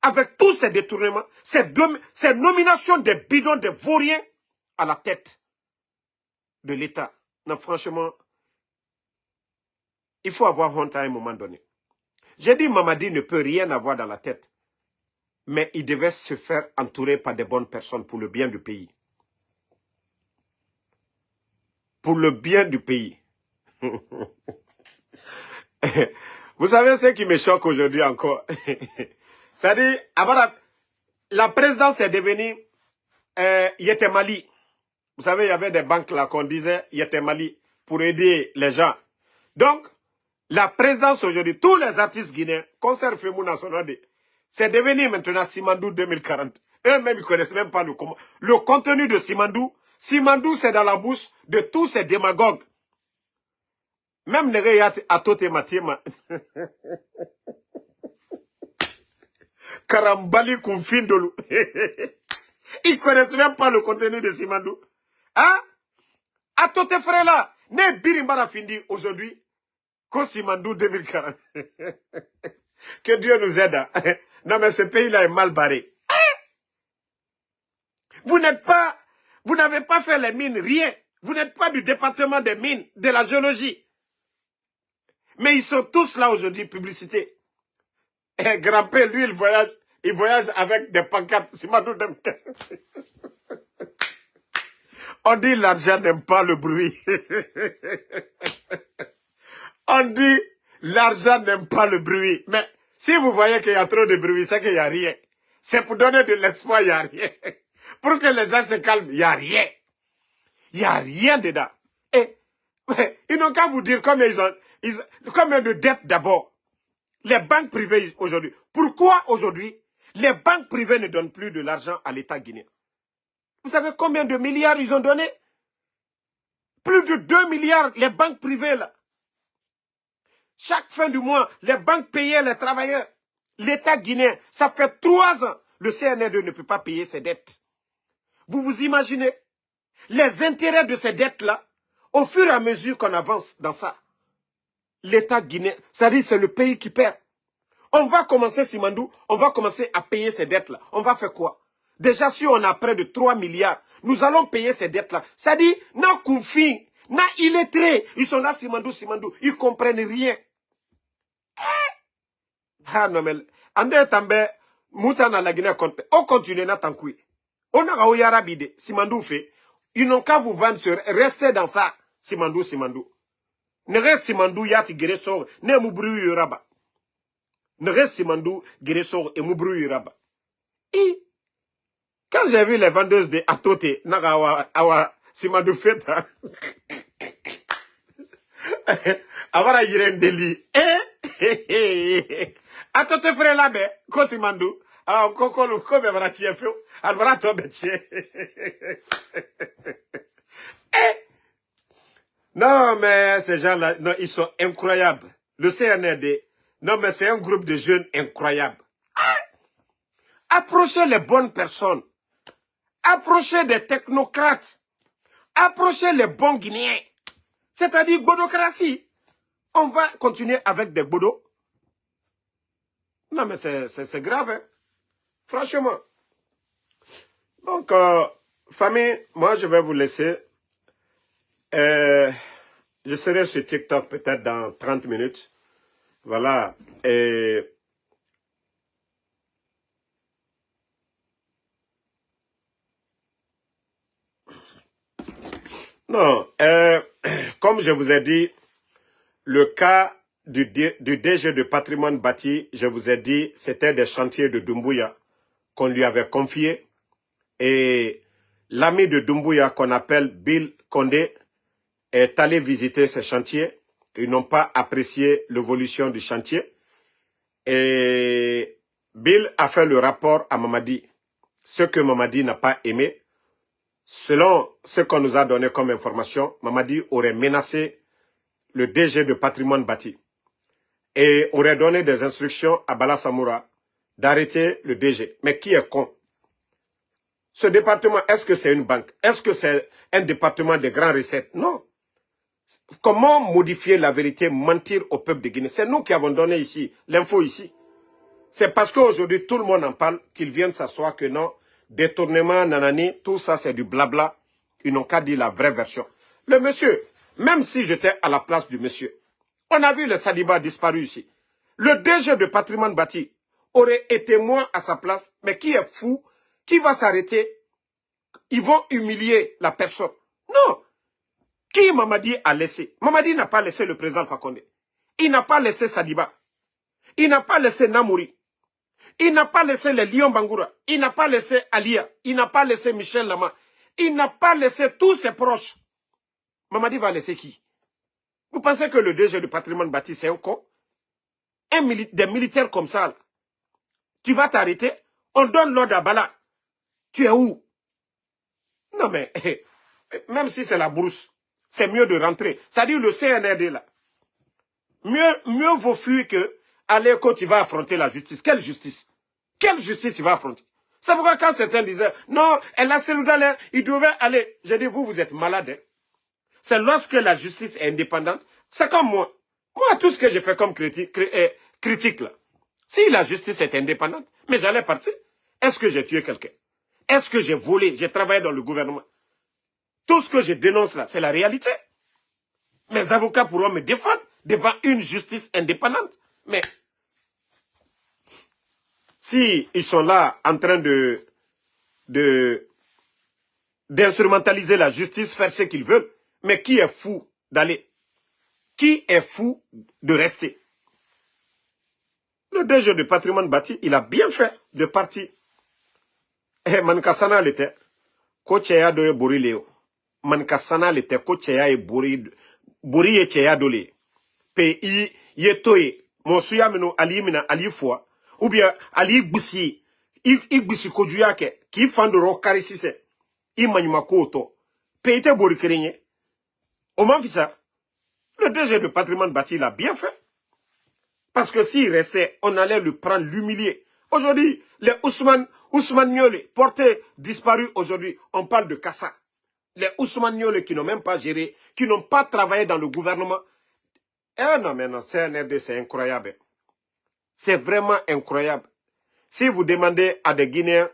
Avec tous ces détournements, ces nominations des bidons, des vauriens à la tête de l'État. Non, franchement, il faut avoir honte à un moment donné. J'ai dit Mamadi ne peut rien avoir dans la tête. Mais il devait se faire entourer par des bonnes personnes pour le bien du pays. Pour le bien du pays. Vous savez ce qui me choque aujourd'hui encore? C'est-à-dire, la présidence est devenue Yetemali. Vous savez, il y avait des banques là qu'on disait Yetemali pour aider les gens. Donc, la présidence aujourd'hui, tous les artistes guinéens, concert Femouna Sonade, c'est devenu maintenant Simandou 2040. Eux-mêmes, ils ne connaissent même pas le contenu de Simandou. Simandou, c'est dans la bouche de tous ces démagogues. Même les gens à Tote Matiema. Karambali Koumfindolu. Ils ne connaissent même pas le contenu de Simandou. Hein? À Tote frère là, ne Birimbara Findi aujourd'hui, comme Simandou 2040. Que Dieu nous aide. Non, mais ce pays-là est mal barré. Vous n'avez pas fait les mines, rien. Vous n'êtes pas du département des mines, de la géologie. Mais ils sont tous là aujourd'hui, publicité. Et grand-père, lui, il voyage avec des pancartes. On dit l'argent n'aime pas le bruit. On dit l'argent n'aime pas le bruit. Mais si vous voyez qu'il y a trop de bruit, c'est qu'il n'y a rien. C'est pour donner de l'espoir, il n'y a rien. Pour que les gens se calment, il n'y a rien. Il n'y a rien dedans. Et ils n'ont qu'à vous dire combien combien de dettes d'abord. Les banques privées aujourd'hui. Pourquoi aujourd'hui, les banques privées ne donnent plus de l'argent à l'État guinéen? Vous savez combien de milliards ils ont donné? Plus de 2 milliards, les banques privées là. Chaque fin du mois, les banques payaient les travailleurs. L'État guinéen, ça fait 3 ans, le CNRD ne peut pas payer ses dettes. Vous vous imaginez les intérêts de ces dettes-là, au fur et à mesure qu'on avance dans ça, l'État guinéen, c'est-à-dire c'est le pays qui perd. On va commencer, Simandou, on va commencer à payer ces dettes-là. On va faire quoi? Déjà, si on a près de 3 milliards, nous allons payer ces dettes-là. C'est-à-dire, non confins, non illettrés, ils sont là, Simandou, ils ne comprennent rien. Ah non, mais, ande tambe, moutana la Guinée, on continue na tankoui. On a Raouyara bide, Simandou fait. Ils n'ont qu'à vous vendre sur, restez dans ça, Simandou. Ne reste Simandou, yati guérissor, ne moubru yuraba. Ne reste Simandou, guérissor et moubru yuraba. Et, quand j'ai vu les vendeuses de Atote, Nagawa, Awa, Simandou fait, Avara Yirendeli, Atote frère là-bas, ko Simandou, ah, koko le kobe vara tiefio, albara tobe tie. Non, mais ces gens-là, non, ils sont incroyables. Le CNRD, non, mais c'est un groupe de jeunes incroyables. Approchez les bonnes personnes. Approchez des technocrates. Approchez les bons Guinéens. C'est-à-dire bodocratie. On va continuer avec des bodos. Non, mais c'est grave, hein. Franchement. Donc, famille, moi, je vais vous laisser. Je serai sur TikTok peut-être dans 30 minutes. Voilà. Et non, comme je vous ai dit, le cas du DG de patrimoine bâti, je vous ai dit, c'était des chantiers de Doumbouya qu'on lui avait confiés. Et l'ami de Doumbouya qu'on appelle Bill Condé est allé visiter ces chantiers. Ils n'ont pas apprécié l'évolution du chantier. Et Bill a fait le rapport à Mamadi. Ce que Mamadi n'a pas aimé, selon ce qu'on nous a donné comme information, Mamadi aurait menacé le DG de patrimoine bâti et aurait donné des instructions à Bala Samoura d'arrêter le DG. Mais qui est con? Ce département, est-ce que c'est une banque? Est-ce que c'est un département de grandes recettes? Non. Comment modifier la vérité, mentir au peuple de Guinée? C'est nous qui avons donné ici, l'info ici. C'est parce qu'aujourd'hui, tout le monde en parle, qu'ils viennent s'asseoir que non, détournement, nanani, tout ça c'est du blabla. Ils n'ont qu'à dire la vraie version. Le monsieur, même si j'étais à la place du monsieur, on a vu le Sadiba disparu ici. Le DG de patrimoine bâti aurait été moi à sa place, mais qui est fou, qui va s'arrêter? Ils vont humilier la personne. Non. Qui Mamadi a laissé? Mamadi n'a pas laissé le président Fakonde. Il n'a pas laissé Sadiba. Il n'a pas laissé Namouri. Il n'a pas laissé les Lions Bangoura. Il n'a pas laissé Alia. Il n'a pas laissé Michel Lama. Il n'a pas laissé tous ses proches. Mamadi va laisser qui? Vous pensez que le DG du patrimoine bâti, c'est un con? Des militaires comme ça, là. Tu vas t'arrêter? On donne l'ordre à Bala. Tu es où? Non mais, même si c'est la brousse, c'est mieux de rentrer. C'est-à-dire le CNRD là. Mieux vaut fuir que aller quand tu vas affronter la justice. Quelle justice? Quelle justice tu vas affronter? C'est pourquoi quand certains disaient, non, elle a celle d'aller, il devait aller. Je dis, vous êtes malade. Hein? C'est lorsque la justice est indépendante. C'est comme moi. Moi, tout ce que j'ai fait comme critique là, Si la justice est indépendante, mais j'allais partir. Est-ce que j'ai tué quelqu'un? Est-ce que j'ai volé? J'ai travaillé dans le gouvernement. Tout ce que je dénonce là, c'est la réalité. Mes avocats pourront me défendre devant une justice indépendante. Mais si ils sont là en train d'instrumentaliser la justice, faire ce qu'ils veulent, mais qui est fou d'aller? Qui est fou de rester? Le DG du patrimoine bâti, il a bien fait de partir. Eh, Mankasana l'était. Kocheya doye bori leo. Mankasana l'était. Kocheya e bori e cheya dole. Pe ye toye. Monsuya meno ali mina ali fois. Ou bien ali gbisi. Igbisi kojuya ke. Ki fandoro karisise. Imanyuma koto. Pe ite bori kerenye. Oman fisa. Le DG du patrimoine bâti, il a bien fait. Parce que s'il restait, on allait le prendre, l'humilier. Aujourd'hui, les Ousmane Niolé, portés disparus aujourd'hui, on parle de Kassa. Les Ousmane Niolé qui n'ont même pas géré, qui n'ont pas travaillé dans le gouvernement. Eh non, mais non, CNRD, c'est incroyable. C'est vraiment incroyable. Si vous demandez à des Guinéens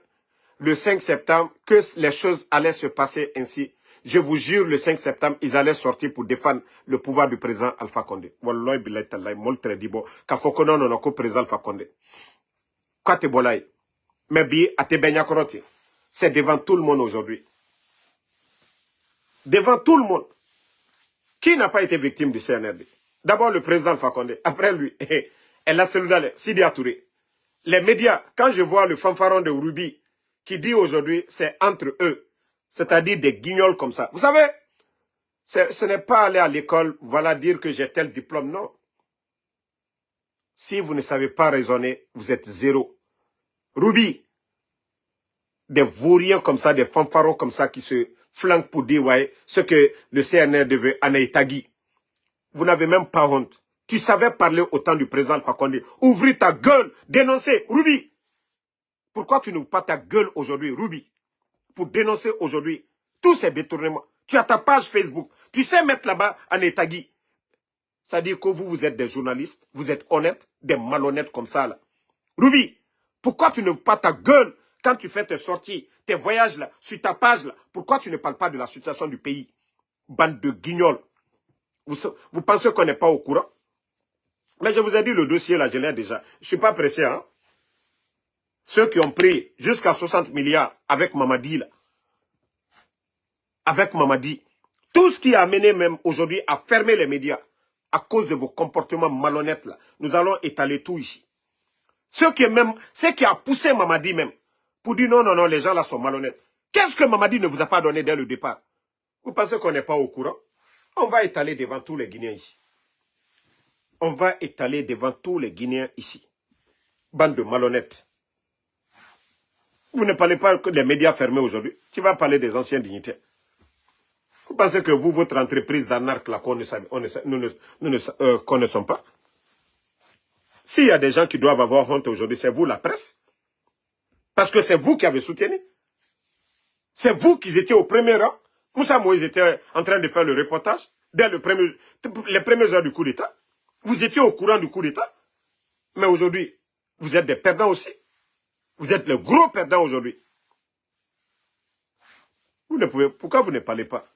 le 5 septembre que les choses allaient se passer ainsi, je vous jure, le 5 septembre, ils allaient sortir pour défendre le pouvoir du président Alpha Condé. Wallahi billahi tallahi, moltre dibo, ka fokono non ko président Alpha Condé. Kate bolay. Mais bi ate benya koroti. C'est devant tout le monde aujourd'hui. Devant tout le monde. Qui n'a pas été victime du CNRD? D'abord le président Alpha Condé. Après lui, El Asseloudale, Sidi Atouré. Les médias, quand je vois le fanfaron de Ruby qui dit aujourd'hui, c'est entre eux. C'est-à-dire des guignols comme ça. Vous savez, ce n'est pas aller à l'école, voilà, dire que j'ai tel diplôme, non. Si vous ne savez pas raisonner, vous êtes zéro. Ruby, des vauriens comme ça, des fanfarons comme ça qui se flanquent pour dire, ouais, ce que le CNR devait Anaïtagui. Vous n'avez même pas honte. Tu savais parler au temps du président Alpha Condé. Ouvrir ta gueule, dénoncer. Ruby, pourquoi tu n'ouvres pas ta gueule aujourd'hui, Ruby? Pour dénoncer aujourd'hui tous ces détournements. Tu as ta page Facebook. Tu sais mettre là-bas en Etagui. Ça dit que vous êtes des journalistes, vous êtes honnêtes, des malhonnêtes comme ça là. Ruby, pourquoi tu ne n'ouvres pas ta gueule quand tu fais tes sorties, tes voyages là, sur ta page là? Pourquoi tu ne parles pas de la situation du pays? Bande de guignols. Vous pensez qu'on n'est pas au courant? Mais je vous ai dit le dossier là, je l'ai déjà. Je ne suis pas pressé, hein. Ceux qui ont pris jusqu'à 60 milliards avec Mamadi, là. Avec Mamadi. Tout ce qui a amené même aujourd'hui à fermer les médias à cause de vos comportements malhonnêtes, là. Nous allons étaler tout ici. Ce qui a poussé Mamadi même pour dire non, non, non, les gens là sont malhonnêtes. Qu'est-ce que Mamadi ne vous a pas donné dès le départ? Vous pensez qu'on n'est pas au courant? On va étaler devant tous les Guinéens ici. On va étaler devant tous les Guinéens ici. Bande de malhonnêtes. Vous ne parlez pas que des médias fermés aujourd'hui. Tu vas parler des anciens dignitaires. Vous pensez que vous, votre entreprise d'anarque, là, nous ne connaissons pas? S'il y a des gens qui doivent avoir honte aujourd'hui, c'est vous, la presse. Parce que c'est vous qui avez soutenu. C'est vous qui étiez au premier rang. Moussa Moïse était en train de faire le reportage dès les premières heures du coup d'État. Vous étiez au courant du coup d'État. Mais aujourd'hui, vous êtes des perdants aussi. Vous êtes le gros perdant aujourd'hui. Pourquoi vous ne parlez pas?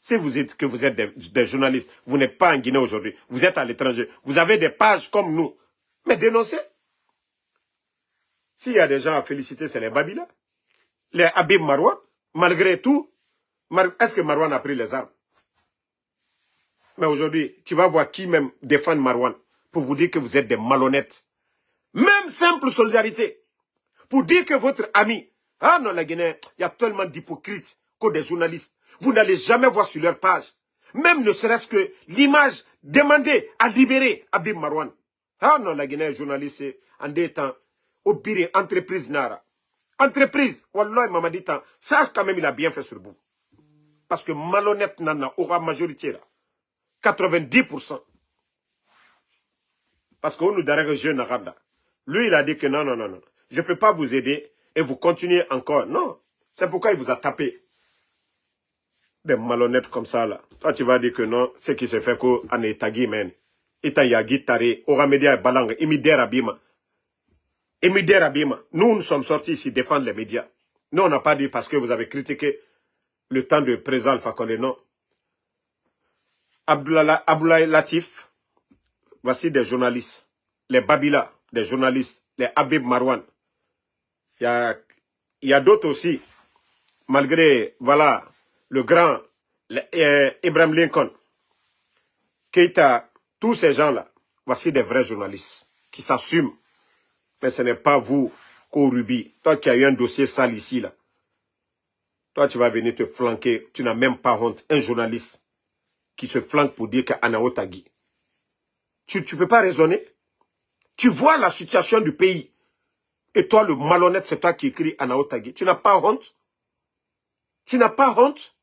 Si vous êtes des journalistes, vous n'êtes pas en Guinée aujourd'hui, vous êtes à l'étranger, vous avez des pages comme nous, mais dénoncez. S'il y a des gens à féliciter, c'est les Babila, les Habib Marwan. Malgré tout, est-ce que Marwan a pris les armes? Mais aujourd'hui, tu vas voir qui même défend Marwan pour vous dire que vous êtes des malhonnêtes. Même simple solidarité. Pour dire que votre ami, ah non, la Guinée, il y a tellement d'hypocrites que des journalistes. Vous n'allez jamais voir sur leur page. Même ne serait-ce que l'image demandée à libérer Habib Marwan. Ah non, la Guinée, journaliste, c'est en des temps, au pire, entreprise Nara. Entreprise, Wallah, Mamadi Tan, ça quand même, il a bien fait sur vous. Parce que malhonnête Nana aura majorité là. 90%. Parce qu'on nous dirait que jeune arabe là. Lui, il a dit que non, non, non, non. Je ne peux pas vous aider et vous continuez encore. Non. C'est pourquoi il vous a tapé. Des malhonnêtes comme ça là. Toi, tu vas dire que non, ce qui se fait qu'en Etagui, man. Ita Yagi Tare, Oramedia Balang, Imider Abima. Imider Abima. Nous sommes sortis ici défendre les médias. Nous, on n'a pas dit parce que vous avez critiqué le temps de président Alpha Condé, non. Abdoulaye Latif, voici des journalistes. Les Babila, des journalistes. Les Habib Marwan. Il y a d'autres aussi. Malgré, voilà, le grand Abraham Lincoln, Keïta, tous ces gens-là, voici des vrais journalistes qui s'assument. Mais ce n'est pas vous, Korubi, toi qui as eu un dossier sale ici, là. Toi, tu vas venir te flanquer, tu n'as même pas honte. Un journaliste qui se flanque pour dire qu'Anao Tagui. Tu ne peux pas raisonner. Tu vois la situation du pays. Et toi, le malhonnête, c'est toi qui écris Anao Tagui. Tu n'as pas honte? Tu n'as pas honte?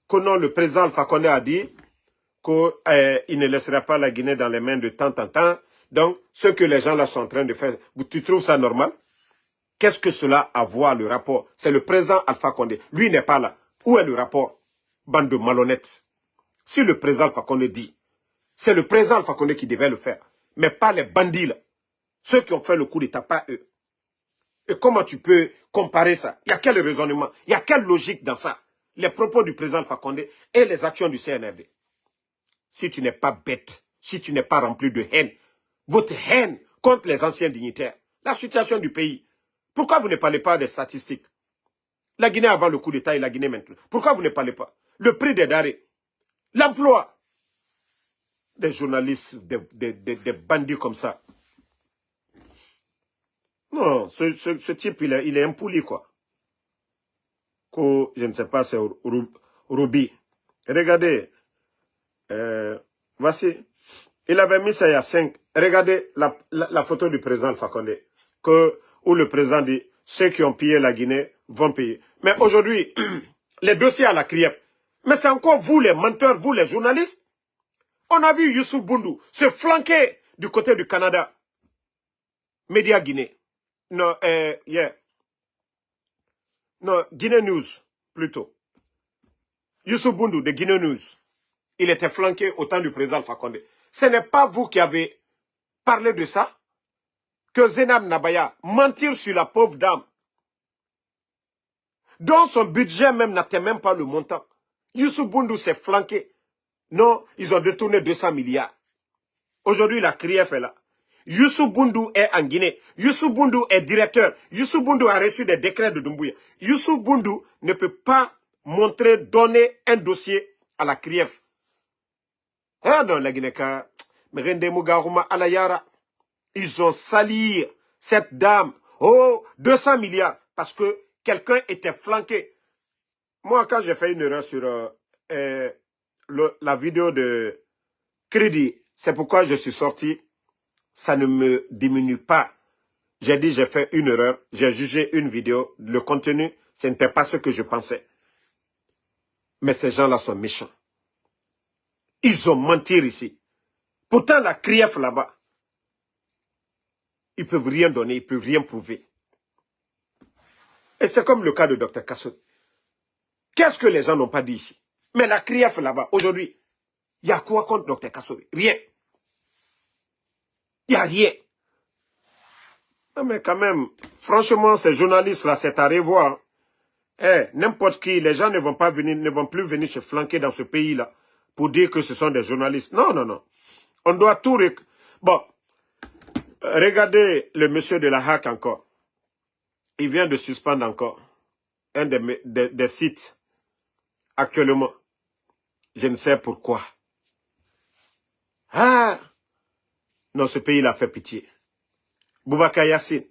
Que non, le président Alpha Condé a dit qu'il ne laissera pas la Guinée dans les mains de temps en temps. Donc, ce que les gens là sont en train de faire, tu trouves ça normal? Qu'est-ce que cela a à voir, le rapport? C'est le président Alpha Condé. Lui n'est pas là. Où est le rapport? Bande de malhonnêtes. Si le président Alpha Condé dit, c'est le président Alpha Condé qui devait le faire. Mais pas les bandits là. Ceux qui ont fait le coup d'État, pas eux. Et comment tu peux comparer ça? Il y a quel raisonnement? Il y a quelle logique dans ça? Les propos du président Alpha Condé et les actions du CNRD. Si tu n'es pas bête, si tu n'es pas rempli de haine, votre haine contre les anciens dignitaires, la situation du pays, pourquoi vous ne parlez pas des statistiques? La Guinée avant le coup d'État et la Guinée maintenant. Pourquoi vous ne parlez pas? Le prix des denrées, l'emploi, des journalistes, des bandits comme ça. Non, ce type, il est impoli, quoi. Je ne sais pas, c'est Ruby. Regardez, voici. Il avait mis ça il y a 5. Regardez la photo du président Alpha Condé. Où le président dit, ceux qui ont pillé la Guinée vont payer. Mais aujourd'hui, les dossiers à la CRIEF. Mais c'est encore vous les menteurs, vous les journalistes. On a vu Youssouf Boundou se flanquer du côté du Canada. Média Guinée. Non, Non, Guinée News, plutôt. Youssouf Boundou de Guinée News. Il était flanqué au temps du président Alpha Condé. Ce n'est pas vous qui avez parlé de ça? Que Zenab Nabaya mentir sur la pauvre dame, dont son budget même n'atteint même pas le montant. Youssouf Boundou s'est flanqué. Non, ils ont détourné 200 milliards. Aujourd'hui, la CRIEF est là. Youssouf Boundou est en Guinée. Youssouf Boundou est directeur. Youssouf Boundou a reçu des décrets de Doumbouya. Youssouf Boundou ne peut pas donner un dossier à la CRIEF. Ah non, la Guinée, ils ont sali cette dame. Oh, 200 milliards. Parce que quelqu'un était flanqué. Moi, quand j'ai fait une erreur sur la vidéo de Crédit, c'est pourquoi je suis sorti. Ça ne me diminue pas. J'ai dit, j'ai fait une erreur. J'ai jugé une vidéo. Le contenu, ce n'était pas ce que je pensais. Mais ces gens-là sont méchants. Ils ont menti ici. Pourtant, la CRIEF là-bas, ils ne peuvent rien donner, ils ne peuvent rien prouver. Et c'est comme le cas de Dr Kassouri. Qu'est-ce que les gens n'ont pas dit ici? Mais la CRIEF là-bas, aujourd'hui, il y a quoi contre Dr Kassouri? Rien. Il n'y a rien. Non mais quand même, franchement, ces journalistes-là, c'est à revoir. N'importe qui, les gens ne vont plus venir se flanquer dans ce pays-là pour dire que ce sont des journalistes. Non, non, non. On doit tout... Bon, regardez le monsieur de la HAC encore. Il vient de suspendre encore un des sites actuellement. Je ne sais pourquoi. Ah! Non, ce pays l'a fait pitié. Boubacar Yassine.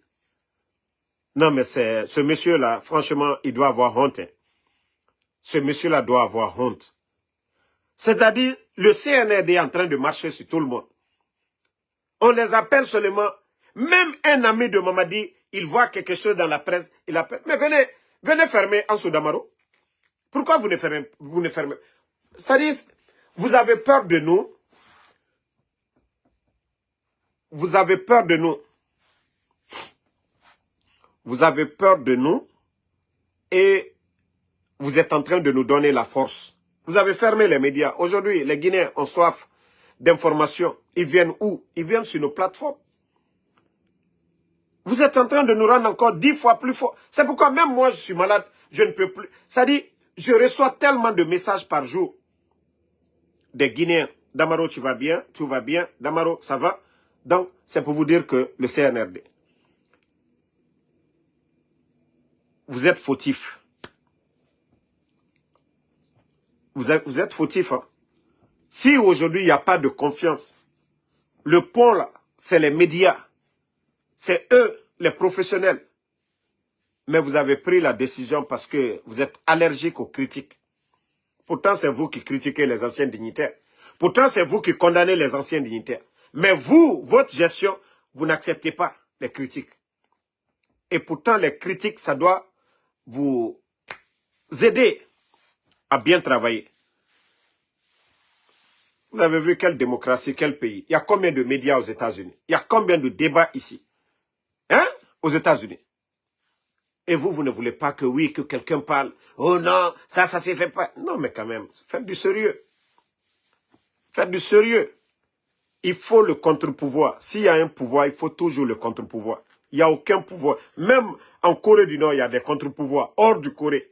Non, mais ce monsieur-là, franchement, il doit avoir honte. Hein. Ce monsieur-là doit avoir honte. C'est-à-dire, le CNRD est en train de marcher sur tout le monde. On les appelle seulement. Même un ami de Mamadi, il voit quelque chose dans la presse, il appelle. Mais venez fermer Ansou Damaro. Pourquoi vous ne fermez? C'est-à-dire, vous avez peur de nous. Vous avez peur de nous. Vous avez peur de nous et vous êtes en train de nous donner la force Vous avez fermé les médias. Aujourd'hui, les Guinéens ont soif d'informations. Ils viennent où? Ils viennent sur nos plateformes. Vous êtes en train de nous rendre encore 10 fois plus fort. C'est pourquoi même moi, je suis malade. Je ne peux plus. C'est-à-dire, je reçois tellement de messages par jour des Guinéens. Damaro, tu vas bien? Tout va bien? Damaro, ça va? Donc, c'est pour vous dire que le CNRD, vous êtes fautif. Vous êtes fautif. Hein? Si aujourd'hui, il n'y a pas de confiance, le pont là, c'est les médias. C'est eux, les professionnels. Mais vous avez pris la décision parce que vous êtes allergique aux critiques. Pourtant, c'est vous qui critiquez les anciens dignitaires. Pourtant, c'est vous qui condamnez les anciens dignitaires. Mais vous, votre gestion, vous n'acceptez pas les critiques. Et pourtant, les critiques, ça doit vous aider à bien travailler. Vous avez vu quelle démocratie, quel pays. Il y a combien de médias aux États-Unis? Il y a combien de débats ici? Hein? Aux États-Unis. Et vous, vous ne voulez pas que oui, que quelqu'un parle. Oh non, ça ne se fait pas. Non, mais quand même, faites du sérieux. Faites du sérieux. Il faut le contre-pouvoir. S'il y a un pouvoir, il faut toujours le contre-pouvoir. Il n'y a aucun pouvoir. Même en Corée du Nord, il y a des contre-pouvoirs. Hors du Corée.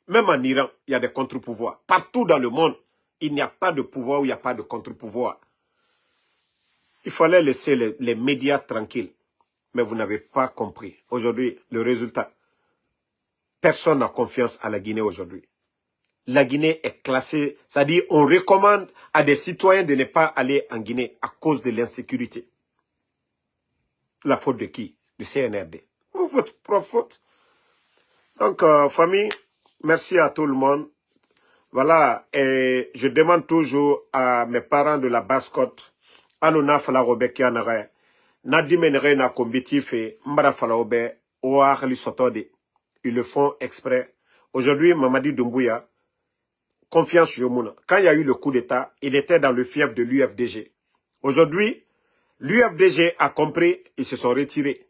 Même en Iran, il y a des contre-pouvoirs. Partout dans le monde, il n'y a pas de pouvoir où il n'y a pas de contre-pouvoir. Il fallait laisser les médias tranquilles. Mais vous n'avez pas compris. Aujourd'hui, le résultat. Personne n'a confiance à la Guinée aujourd'hui. La Guinée est classée, c'est-à-dire on recommande à des citoyens de ne pas aller en Guinée à cause de l'insécurité. La faute de qui? Du CNRD. Votre propre faute. Donc, famille, merci à tout le monde. Voilà, et je demande toujours à mes parents de la Basse-Côte, Aluna Falarobe Kianare, Nadimenere na Kombitife, Mbara Falarobe, Oahli Sotode. Ils le font exprès. Aujourd'hui, Mamadi Doumbouya, confiance Yomuna. Quand il y a eu le coup d'État, il était dans le fief de l'UFDG. Aujourd'hui, l'UFDG a compris, ils se sont retirés.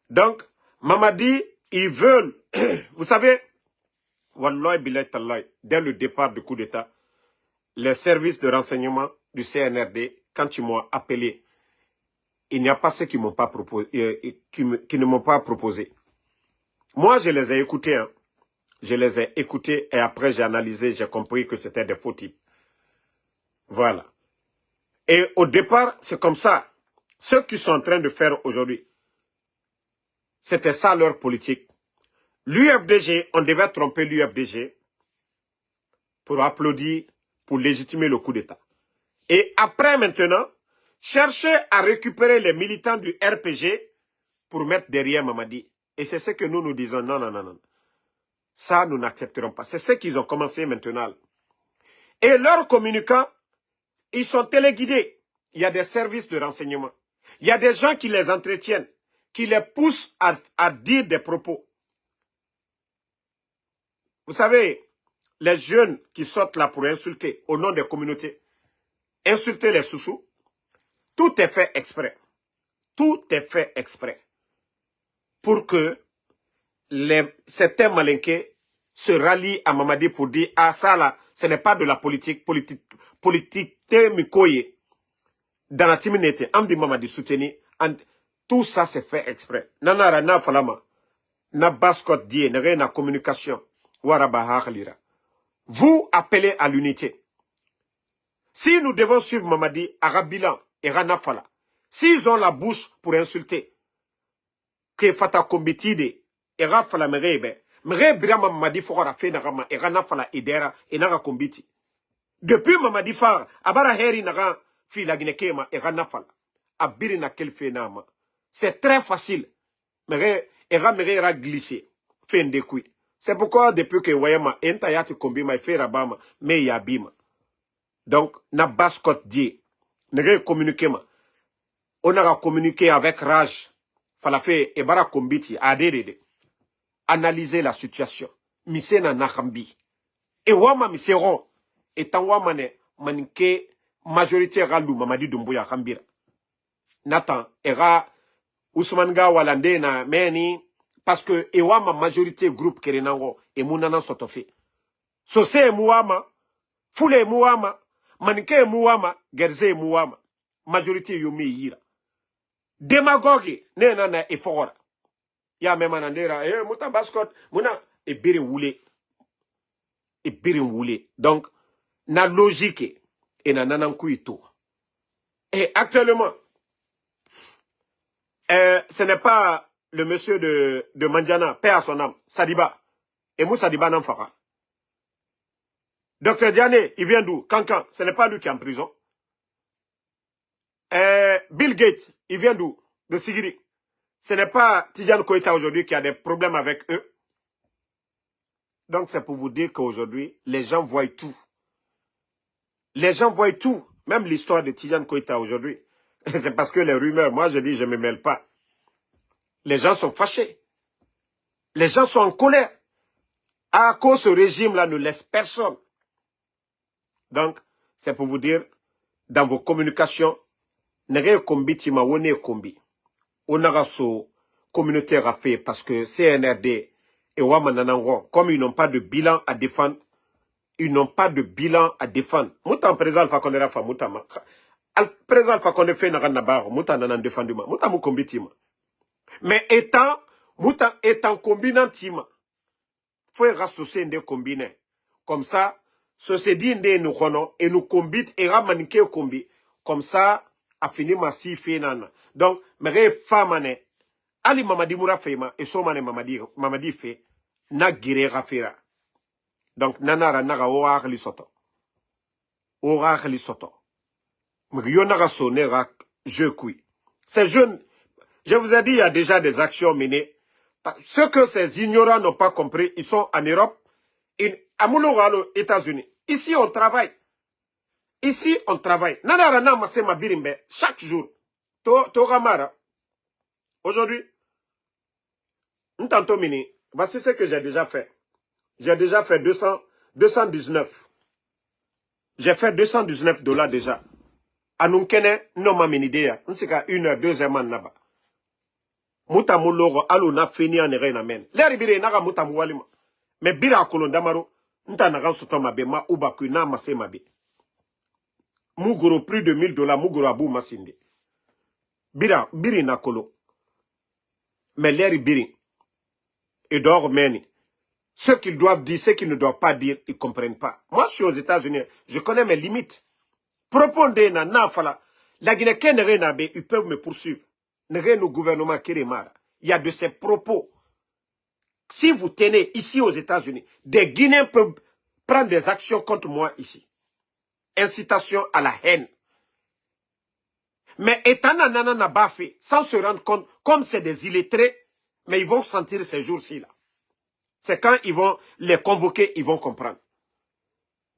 Donc, Mamadi, ils veulent, vous savez, Wallahi billahi tallahi, dès le départ du coup d'État, les services de renseignement du CNRD, quand ils m'ont appelé, il n'y a pas ceux qui m'ont pas proposé, qui ne m'ont pas proposé. Moi, je les ai écoutés. Hein. Je les ai écoutés et après j'ai analysé, j'ai compris que c'était des faux types. Voilà. Et au départ, c'est comme ça. Ceux qui sont en train de faire aujourd'hui, c'était ça leur politique. L'UFDG, on devait tromper l'UFDG pour applaudir, pour légitimer le coup d'État. Et après maintenant, chercher à récupérer les militants du RPG pour mettre derrière Mamadi. Et c'est ce que nous disons, non, non, non, non. Ça, nous n'accepterons pas. C'est ce qu'ils ont commencé maintenant. Et leurs communicants, ils sont téléguidés. Il y a des services de renseignement. Il y a des gens qui les entretiennent, qui les poussent à dire des propos. Vous savez, les jeunes qui sortent là pour insulter au nom des communautés, insulter les sous-sous, tout est fait exprès. Tout est fait exprès. Pour que certains malinqués se rallient à Mamadi pour dire, ah ça là, ce n'est pas de la politique mikoye. Dans la timidité, Amdi Mamadi soutenir, tout ça c'est fait exprès. Nanara na falama, na Basse-Côte die, na communication, waraba hakhlira. Vous appelez à l'unité. Si nous devons suivre Mamadi, Arabilan et Ranafala, s'ils ont la bouche pour insulter, que Fata Kombitide, et Rafala Merebe, Merebe Mamadi Fora Fenarama, et Ranafala Idera, et Nara Kombiti. Depuis Mamadi Far, Abara Heri Nara, Filaginekema, et Ranafala, Abirina Kelfenama. C'est très facile. Mere, et Ramere glissé, Fendekui. C'est pourquoi depuis que Wayama, Entayati Kombima, fait Rabama, mais Yabima. Donc, na Basse-Côte dit, ne communiquer ma. On a communiqué avec rage. Falafé et bara kombiti, adéré. Analyser la situation. Mise na nakambi. Et wama miseron. Et tan wama ne manike majorité ralou Mamadi Doumbouya kambira. Nathan, era Ousmane Ga Walande na meni. Parce que ewama majorité groupe kerenango et mounana sotofe. Sosé Mouama, Foulé Mouama, Manike Mouama, Gerze Mouama. Majorité yomi yira. Démagogue, nena effort. Ya même anandera, mouta baskot, mouna, et birin woulé. Et birin woulé. Donc, na logique, et na nanankuito. Et actuellement, ce n'est pas le monsieur de Mandiana, paix à son âme, Sadiba. Et Moussa Sadiba n'en fera. Docteur Diané, il vient d'où? Cancan, ce n'est pas lui qui est en prison. Bill Gates, il vient d'où? De Sigiri. Ce n'est pas Tidjane Koïta aujourd'hui qui a des problèmes avec eux. Donc c'est pour vous dire qu'aujourd'hui, les gens voient tout. Les gens voient tout. Même l'histoire de Tidjane Koïta aujourd'hui. C'est parce que les rumeurs, moi je dis, je ne me mêle pas. Les gens sont fâchés. Les gens sont en colère. À cause ce régime-là ne laisse personne. Donc, c'est pour vous dire, dans vos communications, n'ayez kombi tima wone kombi. On a so communautaire à faire parce que CNRD et Wamananango, comme ils n'ont pas de bilan à défendre, ils n'ont pas de bilan à défendre. Moutan président Alpha Condé Rafa Moutama. Président Alpha Condé fait Naran Moutan Nanan défendu. Moutan mou kombi tima. Mais étant combinant tima, faut rassocier des combinés. Comme ça, ce dit nous connaissons et nous combite et ramaniquer combi. Comme ça, a fini massif nana. Donc, mais femme Ali Mamadi Moura Fema et Somane Mamadi fait na gire rafira. Donc, nanara naga oar li soto. Oar li soto. Mais yonara sonera je kui. Ces jeunes, je vous ai dit, il y a déjà des actions menées. Ce que ces ignorants n'ont pas compris, ils sont en Europe, à Moulouralo, États-Unis. Ici, on travaille. Ici, on travaille. Nanarana Masema Birimbe, chaque jour. Toramara. Aujourd'hui, Ntantomini, voici ce que j'ai déjà fait. J'ai déjà fait 219. J'ai fait $219 déjà. Anunkene, non ma minidea. Nsika 1 heure, 2 heures man naba. Muta muloro alu na fini an ere na men. Leri bire naga muta muwalima. Me bira akolondamaro. Nta naga soto mabe ma ubaku na mase mabe. Mugoro plus de $1000, mugoro abu masinde. Biri na kolo. Mais leri biri. Et d'or meni. Ce qu'ils doivent dire, ce qu'ils ne doivent pas dire, ils ne comprennent pas. Moi, je suis aux États-Unis, je connais mes limites. Propondez na nafala. La Guinée n'abe, ils peuvent me poursuivre. Nous gouvernement Kérémara. Il y a de ces propos. Si vous tenez ici aux États-Unis, des Guinéens peuvent prendre des actions contre moi ici. Incitation à la haine. Mais étant nanana bafé, sans se rendre compte, comme c'est des illettrés, mais ils vont sentir ces jours-ci là. C'est quand ils vont les convoquer, ils vont comprendre.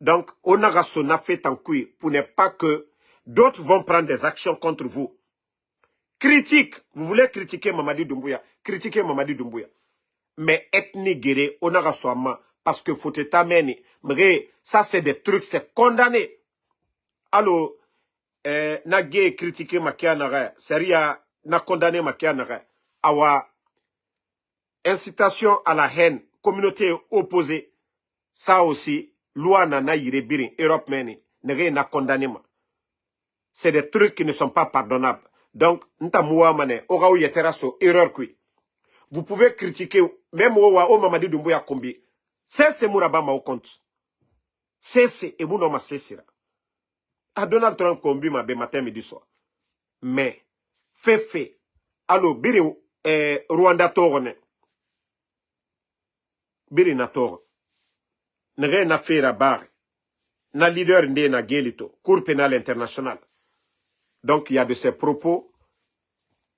Donc, on a fait en couille pour ne pas que d'autres vont prendre des actions contre vous. Critique, vous voulez critiquer Mamadi Doumbouya, critiquez Mamadi Doumbouya. Mais ethnie guéré, on a parce que faut t'amener. Mais ça, c'est des trucs, c'est condamné. Alors, na gay critiquer Makianara, Seria na condamné Makianara. Awa, incitation à la haine, communauté opposée, ça aussi, loi na yire birin, Europe meni, na condamné. C'est des trucs qui ne sont pas pardonnables. Donc, nta mouamane, ora ou yetera so erreur kui. Vous pouvez critiquer, même o Mamadi Doumbouya Kombi. C'est mourabama au compte. C'est et mounoma c'est à Donald Trump Kombi ma be matin midi soir. Mais, fait. Alors, biri Rwanda torone. Biri na toro. Nere na fera bar. Na leader nde na gelito. Cour pénale internationale. Donc, il y a de ces propos.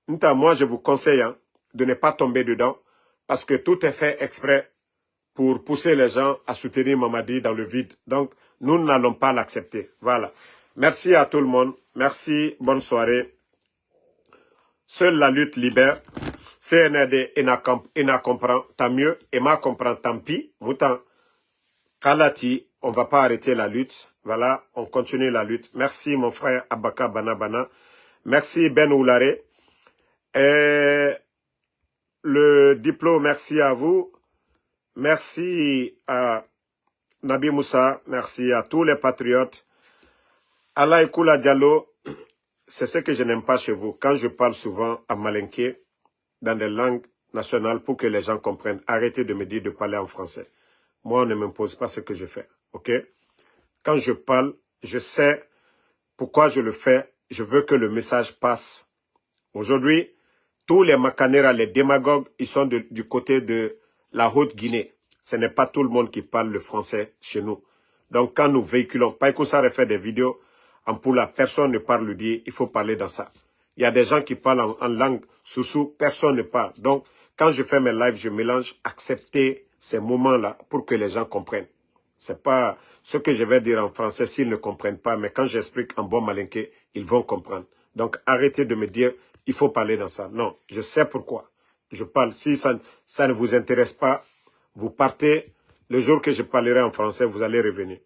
Moi, je vous conseille de ne pas tomber dedans. Parce que tout est fait exprès pour pousser les gens à soutenir Mamadi dans le vide. Donc, nous n'allons pas l'accepter. Voilà. Merci à tout le monde. Merci. Bonne soirée. Seule la lutte libère. CNRD et na comprend, tant mieux. Et ma comprend, tant pis. Moutan. Kalati, on ne va pas arrêter la lutte. Voilà, on continue la lutte. Merci mon frère Abaka Banabana. Merci Ben Oulare. Le diplôme, merci à vous. Merci à Nabi Moussa, merci à tous les patriotes. Allah Ekoula Diallo, c'est ce que je n'aime pas chez vous. Quand je parle souvent à malinké, dans des langues nationales pour que les gens comprennent, arrêtez de me dire de parler en français. Moi, on ne m'impose pas ce que je fais. Ok? Quand je parle, je sais pourquoi je le fais. Je veux que le message passe. Aujourd'hui, tous les Makanera, les démagogues, ils sont du côté de la Haute-Guinée. Ce n'est pas tout le monde qui parle le français chez nous. Donc, quand nous véhiculons, Païkoussa fait des vidéos, en Poula, personne ne parle le dire, il faut parler dans ça. Il y a des gens qui parlent en langue soussou, personne ne parle. Donc, quand je fais mes lives, je mélange, accepter ces moments-là pour que les gens comprennent. C'est pas ce que je vais dire en français s'ils ne comprennent pas, mais quand j'explique en bon malinké, ils vont comprendre. Donc, arrêtez de me dire, il faut parler dans ça. Non, je sais pourquoi. Je parle. Si ça ne vous intéresse pas, vous partez. Le jour que je parlerai en français, vous allez revenir.